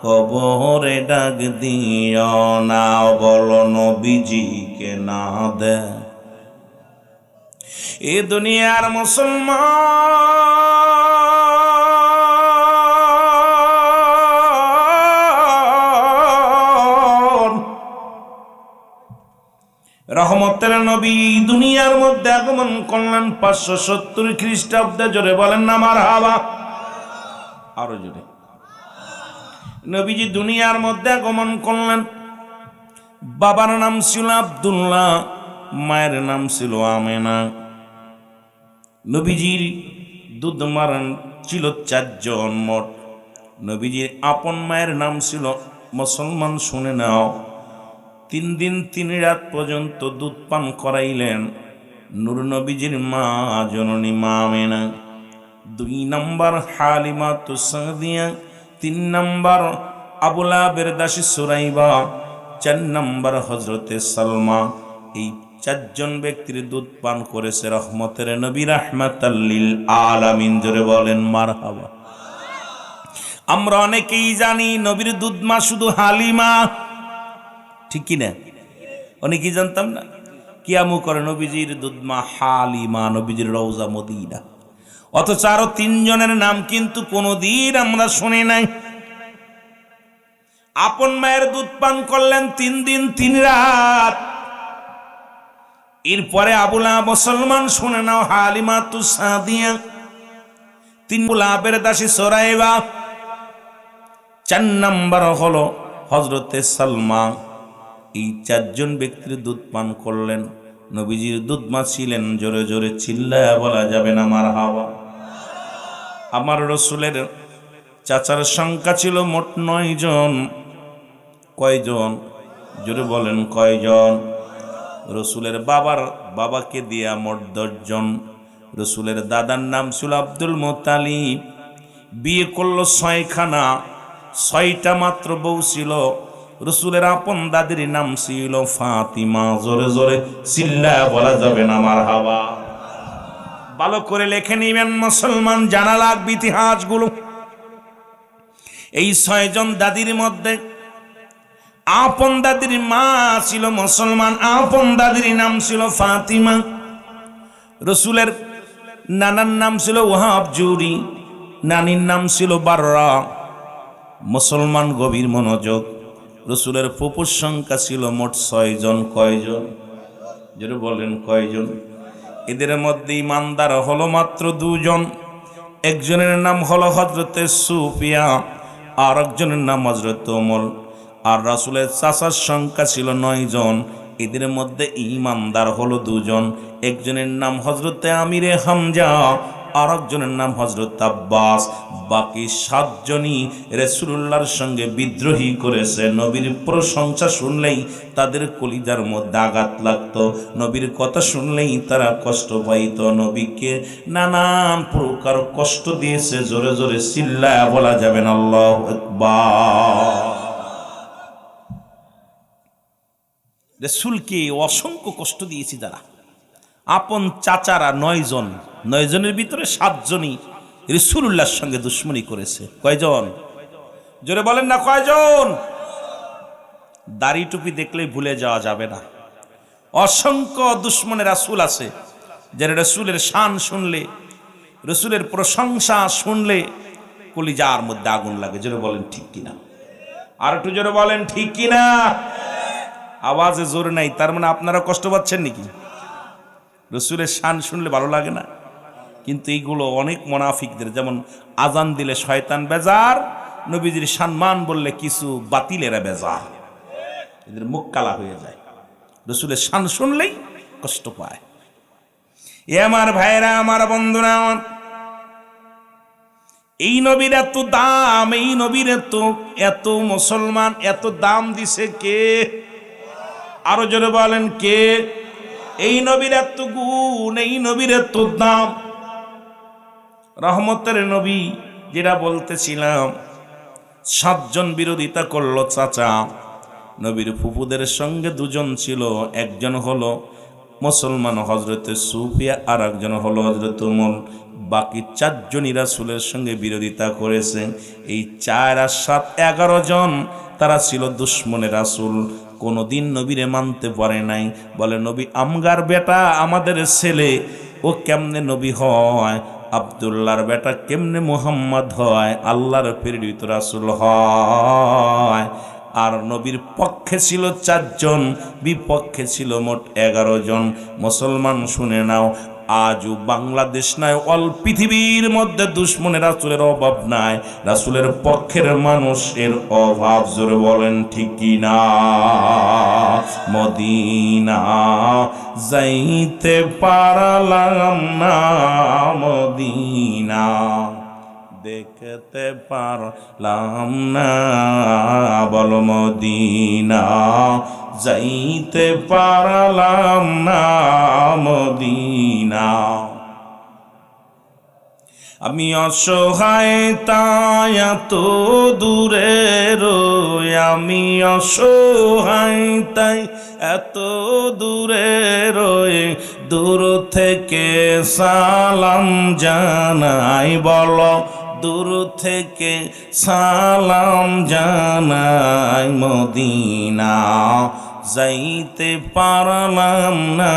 কবরে ডাক দিও না, বলো নবীজিকে না দে। এ দুনিয়ার মুসলমান, রহমতের নবী দুনিয়ার মধ্যে আগমন করলেন 570 খ্রিস্টাব্দে। জোরে বলেন না মারহাবা। আরো জোরে। নবীজি দুনিয়ার মধ্যে আগমন করলেন। বাবার নাম ছিল আব্দুল্লাহ, মায়ের নাম ছিল আমেনা। নবীজির দুধ মারান ছিল 4 জন মোট। নবীজির আপন মায়ের নাম ছিল, মুসলমান শুনে নাও, 3 দিন 3 রাত পর্যন্ত দুধ পান করাইলেন নূর নবীজির মা জননী মা আমেনা। 2 নম্বর হালিমাতুস সাদিয়া, 3 নম্বর আবু লাহাবের দাসী সুরাইবা, 4 নম্বর হযরতে সালমা। এই 4 জন ব্যক্তির দুধ পান করেছে রহমতের নবী রাহমাতাল লিল আলামিন। জোরে বলেন মারহাবা। আমরা অনেকেই জানি নবীর দুধ মা শুধু হালিমা, ঠিক কি না? অনেকেই জানতাম না। কিয়ামু করে নবীজির দুধ মা হালিমা, নবীজির রওজা মদিনা। অথচ আরো 3 জনের নাম কিন্তু কোনদিন আমরা শুনি নাই। আপন মায়ের দুধ পান করলেন 3 দিন 3 রাত। এরপরে আবু লাহাব মুসলমান, শুনে নাও, হালিমাতুস সাদিয়া, 3 লাহাবের দাসী সুরাইবা, 4 নম্বর হলো হযরতে সালমা। এই 4 জন ব্যক্তির দুধ পান করলেন। নবীজির দুধ মা ছিলেন, জোরে জোরে চিল্লায়া বলা যাবে না মারহাবা। আমার রসুলের চাচার সংখ্যা ছিল মোট 9 জন। কয়জন? জোরে বলেন কয়জন? রসুলের বাবাকে দিয়া মোট 10 জন। রসুলের দাদার নাম ছিল আব্দুল মুত্তালিব। বিয়ে করলো 6 খানা, 6টা মাত্র বউ ছিল। রসুলের আপন দাদির নাম ছিল ফাতিমা। জোরে জোরে চিল্লায়া বলা যাবে না মারহাবা। ভালো করে লেখে নিবেন মুসলমান, জানা লাগবে ইতিহাসগুলো। এই 6 জন দাদির মধ্যে আপন দাদির মা ছিল মুসলমান, আপন দাদির নাম ছিল ফাতিমা। রসুলের নানার নাম ছিল ওয়াহাব জুরি, নানির নাম ছিল বাররা। মুসলমান গভীর মনোযোগ। রসুলের ফুপুর সংখ্যা ছিল মোট 6 জন। কয়জন? যেটা বলেন কয়জন? এদের মধ্যে ইমানদার হলো মাত্র 2 জন। একজনের নাম হলো হযরতে সুফিয়া, আর একজনের নাম হযরত ওমর। আর রাসূলের চাচার সংখ্যা ছিল 9 জন। এদের মধ্যে ইমানদার হলো 2 জন। একজনের নাম হযরতে আমিরে হামজা, আর একজনের নাম হযরত আব্বাস। বাকি 7 জনই রাসূলুল্লাহর সঙ্গে বিদ্রোহী করেছে। নবীর প্রশংসা শুনলেই তাদের কলিজার মধ্যে আঘাত লাগতো, নবীর কথা শুনলেই তারা কষ্ট পাইত। নবীকে নানান প্রকার কষ্ট দিয়েছে। জোরে জোরে চিল্লায়া বলা যাবে না আল্লাহু আকবার। রাসূলকে অসংখ্য কষ্ট দিয়েছি যারা। আপন চাচারা 9 জন, 9 জনের ভিতরে 7 জনই রাসূলুল্লাহর সঙ্গে দুশমনি করেছে। কয়জন? জোরে বলেন না কয়জন? দাড়ি টুপি দেখলেই ভুলে যাওয়া যাবে না। অসংখ্য দুশমনের রাসূল আছে, যারা রাসূলের শান শুনলে, রাসূলের প্রশংসা শুনলে কলিজার মধ্যে আগুন লাগে। জোরে বলেন ঠিক কিনা? আর একটু জোরে বলেন ঠিক কিনা? আওয়াজে জোর নাই, তার মানে আপনারা কষ্ট পাচ্ছেন নাকি? রাসূলের শান শুনলে ভালো লাগে না? কিন্তু এইগুলো অনেক মুনাফিকদের, যেমন আজান দিলে শয়তান বেজার, নবীজির সম্মান বললে কিছু বাতিলেরা বেজার। এদের মুখ কালা হয়ে যায়, রাসূলের শান শুনলেই কষ্ট পায়। এ আমার ভাইরা, আমার বন্ধুরা, এই নবীর এত দাম, এই নবীর এত মুসলমান এত দাম দিছে কে? আরো জোরে বলেন কে? এই নবীর এত গুণ, এই নবীর এত দাম। রহমতের নবী যেটা বলতেছিলাম, 7 জন বিরোধিতা করলো চাচা। নবীর ফুফুদের সঙ্গে 2 জন ছিল, একজন হলো মুসলমান হযরতে সুফিয়া, আর একজন হলো হযরত উমর। বাকি 4 জনই রাসূলের সঙ্গে বিরোধিতা করেছে। এই 4 আর 7 11 জন তারা ছিল দুশমনে রাসূল। কোনদিন নবীরে মানতে পারে নাই। বলে নবী আমগার বেটা, আমাদের ছেলে, ও কেমনে নবী হয়? আব্দুল্লাহর বেটা কেমনে মুহাম্মদ হয়? আল্লাহর প্রেরিত রাসূল হয়। আর নবীর পক্ষে ছিল 4 জন, বিপক্ষে ছিল মোট 11 জন। মুসলমান শুনে নাও, আজও বাংলাদেশ নয়, অল পৃথিবীর মধ্যে দুশমনের রাসূলের অভাব নাই, রাসূলের পক্ষের মানুষের অভাব। জোরে বলেন ঠিক কি না? মদিনা যাইতে পারলাম না, মদিনা দেখতে পারলাম না, বল মদিনা যাইতে পারলাম না, মদিনা। আমি অসহায় তাই এত দূরে রই, আমি অসহায় তাই এত দূরে রই, দূর থেকে সালাম জানাই, বলো দূর থেকে সালাম জানাই, মদিনা যাইতে পারলাম না,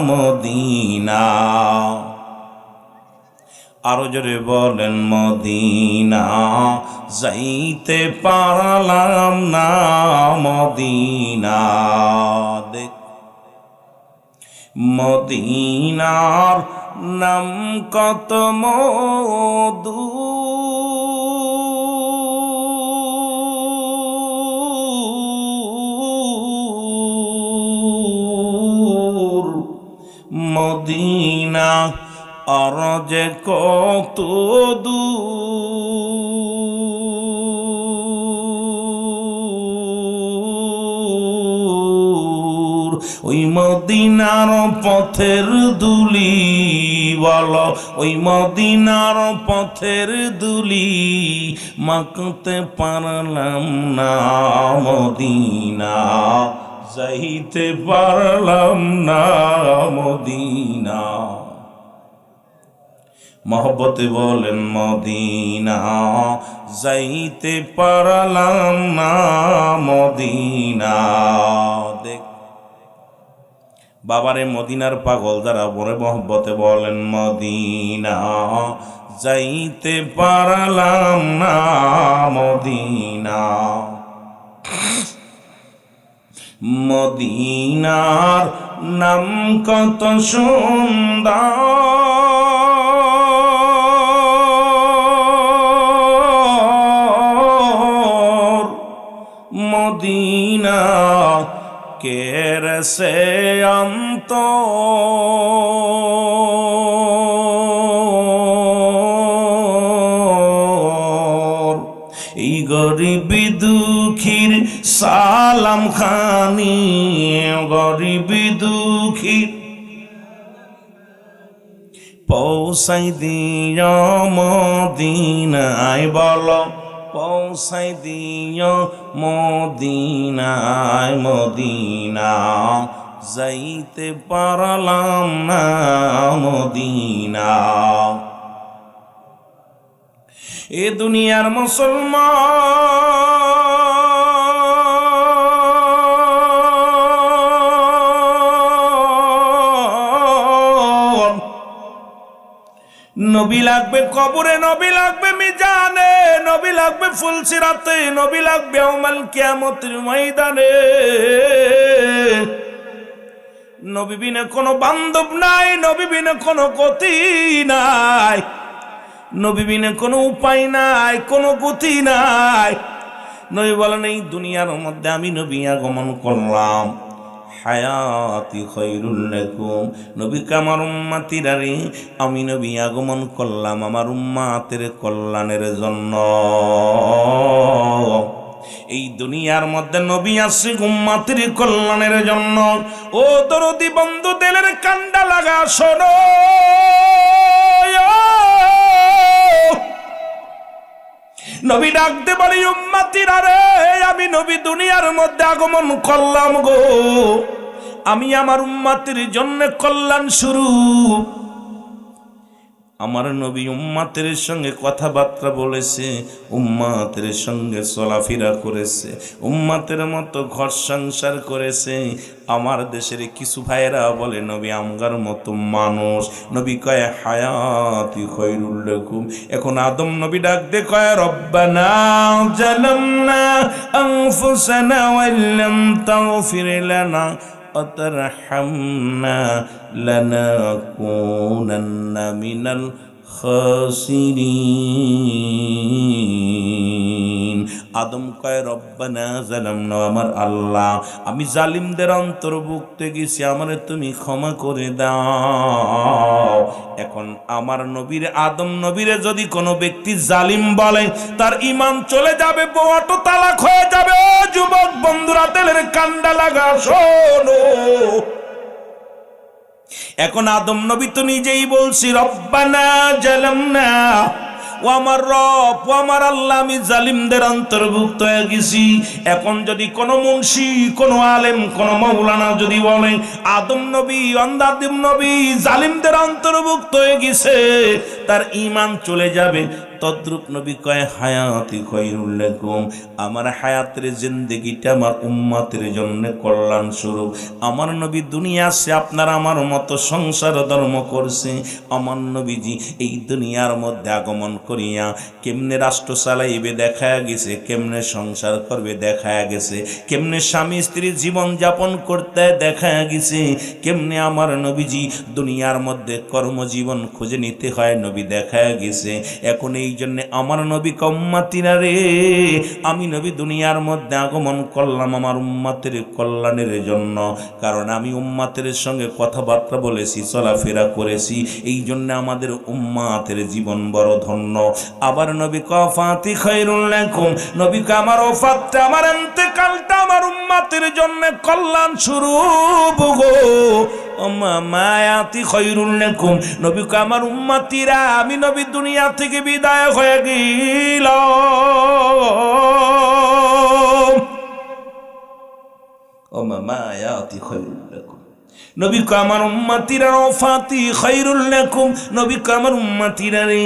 মদিনা। আরো জোরে বলেন মদিনা যাইতে পারলাম না, মদিনা। দেখ মদিনার নাম কত মধু, মদিনা আর যে কত দূর, ওই মদিনার পথের ধুলি, বলো ওই মদিনার পথের ধুলি মাখতে পারলাম না, মদিনা যাইতে পারলাম না, মদিনা। মহব্বতে বলেন মদিনা যাইতে পারলাম না, মদিনা। দেখ বাবারে মদিনার পাগল যারা বলে মহব্বতে বলেন মদিনা যাইতে পারলাম না, মদিনা। মদিনার নাম কত সুন্দর, মদিনা কেরসে অন্তর, এই গরিবি দুঃখীর সালাম খানি, গরিবি দুঃখীর পৌঁছাই দিও মদিনায়, বলো পৌঁছাই দিও মদিনায়, মদিনা যাইতে পারলাম না, মদিনা। এ দুনিয়ার মুসলমান, নবী লাগবে কবরে, নবী লাগবে মিজানে, নবী লাগবে ফুলসিরাতে, নবী লাগবে ইয়াউমাল কিয়ামতের ময়দানে। নবী বিনা কোনো বান্ধব নাই, নবী বিনা কোনো গতি নাই, নবী বিনা কোনো উপায় নাই, কোনো গতি নাই। নবী বলেন এই দুনিয়ার মধ্যে আমি নবী আগমন করলাম, হায়াতি খায়রুল লাকুম। নবী কে আমার উম্মতিরা রে, আমি নবী আগমন করলাম আমার উম্মাতের কল্যাণের জন্য। এই দুনিয়ার মধ্যে নবী আসছে উম্মতের কল্যাণের জন্য। ও দরদি বন্ধু দিলের কান্ডা লাগা শোনো, নবী ডাকতে পারি উম্মতিরা রে, আমি নবী দুনিয়ার মধ্যে আগমন করলাম গো, আমি আমার উম্মতের জন্য কল্যাণ স্বরূপ। আমার নবী উম্মাতের সঙ্গে কথাবার্তা বলেছে, উম্মাতের সঙ্গে চলাফেরা করেছে, উম্মাতের মতো ঘর সংসার করেছে। আমার দেশের কিছু ভাইয়েরা বলে নবী আমগার মতো মানুষ। নবী কয় হায়াতি খায়রুল লাকুম। এখন আদম নবী ডাক দে কয় রব্বানা জালামনা আনফুসানা ওয়া লাম তাগফির লানা وترحمنا لنكونن من الخاسرين। আদম কয় রব্বানা জালামনা, আমার আল্লাহ আমি জালিমদের অন্তর্ভুক্ত গেছি, আমারে তুমি ক্ষমা করে দাও। এখন আমার নবীর আদম নবীরে যদি কোনো ব্যক্তি জালিম বলে, তার ঈমান চলে যাবে, বউটো তালাক হয়ে যাবে। ও যুবক বন্ধুরা দিলের কান্ডা লাগা শোনো, এখন আদম নবী তো নিজেই বলছি রব্বানা জালামনা, ও আমার রব, ও আমার আল্লাহ আমি জালিমদের অন্তর্ভুক্ত হয়ে গেছি। এখন যদি কোনো মুন্সি, কোনো আলেম, কোনো মাওলানা যদি বলে আদম নবী, আদম নবী জালিমদের অন্তর্ভুক্ত হয়ে গেছে, তার ঈমান চলে যাবে। তদ্রূপ নবী কয় হায়াতি খায়রুল লাকুম, আমার হায়াতের জিন্দেগিটা আমার উম্মতের জন্য কল্যাণ স্বরূপ। আমার নবী দুনিয়া আসছে আপনার আমার মতো সংসার ধর্ম করছে। আমার নবীজি এই দুনিয়ার মধ্যে আগমন করিয়া কেমনে রাষ্ট্র চালাইবে দেখা গেছে, কেমনে সংসার করবে দেখা গেছে, কেমনে স্বামী স্ত্রী জীবন যাপন করতে দেখা গেছে, কেমনে আমার নবীজি দুনিয়ার মধ্যে কর্মজীবন খুঁজে নিতে হয় নবী দেখা গেছে। এখন এই জন্য আমার নবী উম্মতিরা রে, আমি নবী দুনিয়ার মধ্যে আগমন করলাম আমার উম্মতের কল্যাণের জন্য। কারণ আমি উম্মতের সঙ্গে কথাবার্তা বলেছি, চলাফেরা করেছি, এই জন্য আমাদের উম্মতের জীবন বড় ধন্য। আবার নবী ওয়াফাতি খায়রুল লাকুম, নবী আমার ওয়াফাতটা, আমার ইন্তেকালটা আমার উম্মতের জন্য কল্যাণ স্বরূপ গো। মায়াতি খায়রুল লাকুম, নবী আমার উম্মতিরা, আমি নবী দুনিয়া থেকে বিদায় হয়ে গেলাম। মায়াতি খায়রুল লাকুম, নবী আমার উম্মতিরা ওয়াফাতি খায়রুল লাকুম, নবী আমার উম্মতিরা রে,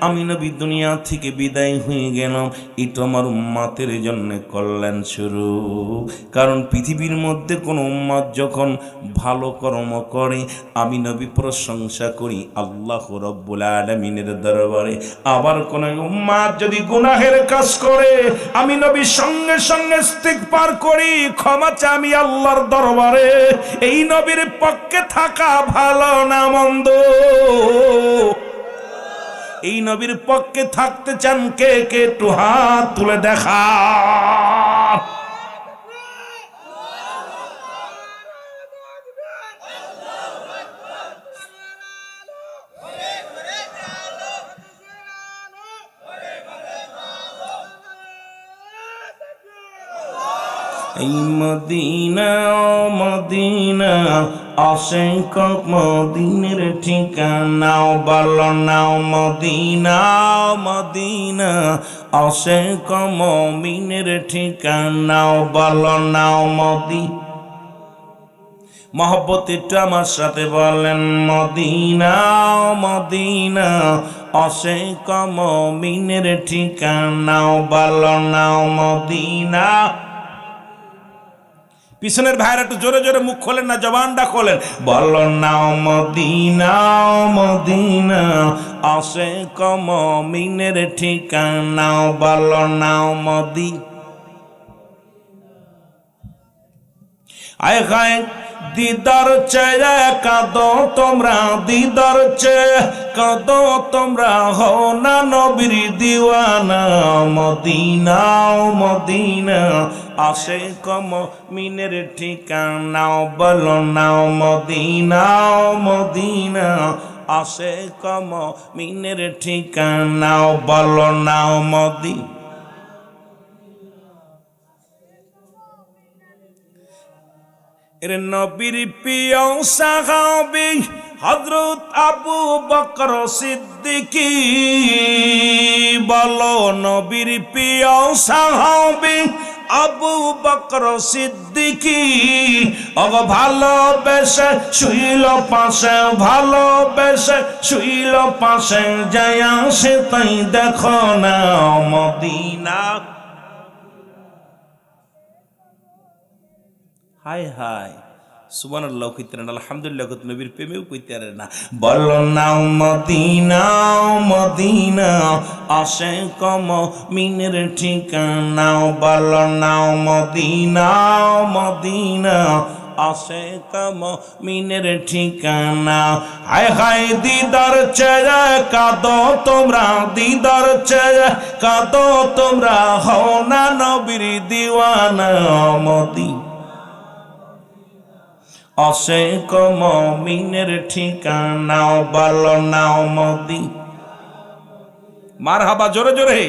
আমি নবী দুনিয়া থেকে বিদায় হয়ে গেলাম, এটা আমার উম্মতের জন্য কল্যাণ স্বরূপ। কারণ পৃথিবীর মধ্যে কোনো উম্মত যখন ভালো কর্ম করে, আমি নবী প্রশংসা করি আল্লাহ রাব্বুল আলামিনের দরবারে। আবার কোন উম্মত যদি গুনাহের কাজ করে, আমি নবী সঙ্গে সঙ্গে ইস্তিগফার করি, ক্ষমা চাই আমি আল্লাহর দরবারে। এই নবীর পক্ষে থাকা ভালো না মন্দ? এই নবীর পক্ষে থাকতে চান কে কে? একটু হাত তুলে দেখা। এই মদিনা মদিনা অসংখ মদিনের ঠিকানা, বলো নাও মদিনা মদিনা অসংখ মমিনের ঠিকানা, বলো নাও মদিনা। মহব্বত একটু আমার সাথে বলেন, মদিনা মদিনা অসংখ মমিনের ঠিকানা, বলো নাও মদিনা। পিছনের ভাইরা একটু জোরে জোরে মুখ খোলেন না, জবানটা খোলেন, বলো নাও মদিনা মদিনা অসংখ মুমিনের ঠিকানা, বলো নাও মদিনা। আয় হায় দিদার চেয়ে কাঁদো তোমরা, দিদার চেয়ে কাঁদো তোমরা, হও না নবীর দিওয়ানা, মদিনা মদিনা আশিক মুমিনের ঠিকানা বলো না মদিনা মদিনা আশিক মুমিনের ঠিকানা বলো না মদিনা এর নবীর প্রিয় সাহাবী হযরত আবু বকর সিদ্দিকী বলো নবীর প্রিয় সাহাবী আবু বকর সিদ্দিকী অগ ভালোবেসে শুইল পাশে ভালোবেসে শুইল পাশে যায় সে তাই দেখো না মদিনা হায় হায় সুবহানাল্লাহ কইতে না আলহামদুলিল্লাহ কইতে নবীর প্রেমেও কইতে পারে না বলো না মদিনা মদিনা আশিক মুমিনের ঠিকানা বলো না মদিনা মদিনা আশিক মুমিনের ঠিকানা হায় হায় দিদার চেয়ে কাঁদো তোমরা দিদার চেয়ে কাঁদো তোমরা হও না নবীর দিওয়ানা মদিনা আশিক মুমিনের ঠিকানা বলো না মদিনা মারহাবা জোরে জোরে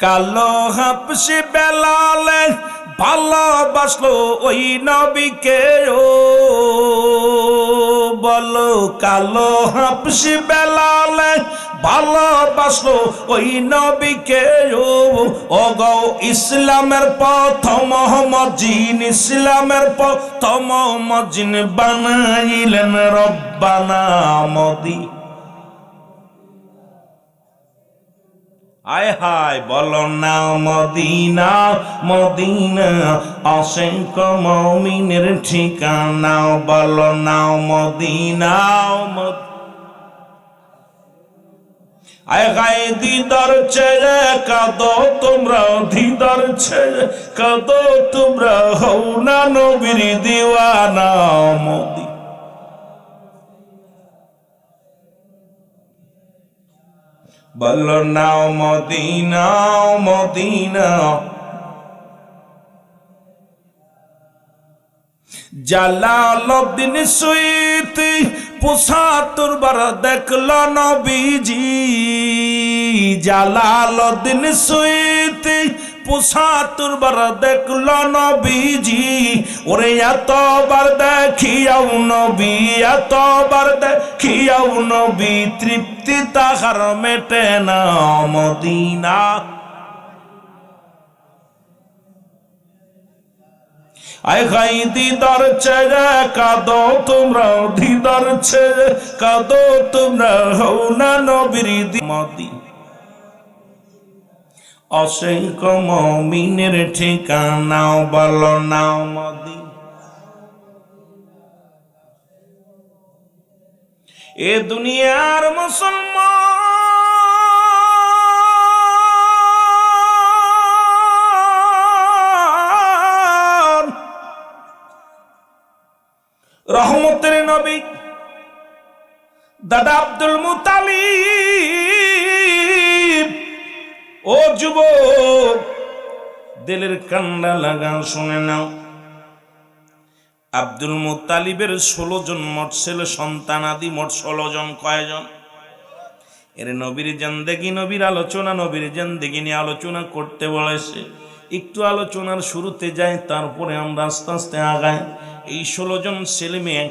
কালো হাবশি বেলাল ভালোবাসলো ওই নবীকে ও বলো কালো হাবশি বেলাল ভালোবাসলো ওই নবীকে ও গো ইসলামের প্রথম মজিন ইসলামের প্রথম মজিন বানাইলেন রব্বানা মদিনা আয় হায় বলো না মদিনা মদিনা আশিক মুমিনের ঠিকানা বলো না মদিনা আয় হায় দিদার ছেড়ে কাঁদো তোমরা দিদার ছেড়ে কাঁদো তোমরা হও না নবীর দিওয়ানা মদিনা বলো না মদিনা মদিনা জালালউদ্দিন সুয়ুতি ৭৫ বার দেখলো নবীজি জালালউদ্দিন সুয়ুতি ৭৫ বার দেখলো নবীজি ওরে এতবার দেখিয়াও নবী এতবার দেখিয়াও নবী তৃপ্তি তাহার মেটে না মদিনা আয় হাই দিদার ছেড়ে কাঁদো তোমরা দিদার ছেড়ে কাঁদো তোমরা হও না নবীর মদিনা আশিক মুমিনের ঠিকানা বলো না মদিনা এ দুনিয়ার মুসলমান রহমতের নবী দাদা আব্দুল মুত্তালিব ও যুবক দিলের কান্ডা লাগা শুনে নাও আব্দুল মুত্তালিবের ১৬ জন মোট ছেলে সন্তান আদি মোট ১৬ জন কয়জন এর নবীর জিন্দেগি নবীর আলোচনা নবীর জিন্দেগি নিয়ে আলোচনা করতে বলেছে একটু আলোচনার শুরুতে যাই তারপরে আমরা আস্তে আস্তে আগাই এই ১৬ জন ছেলে মেয়ে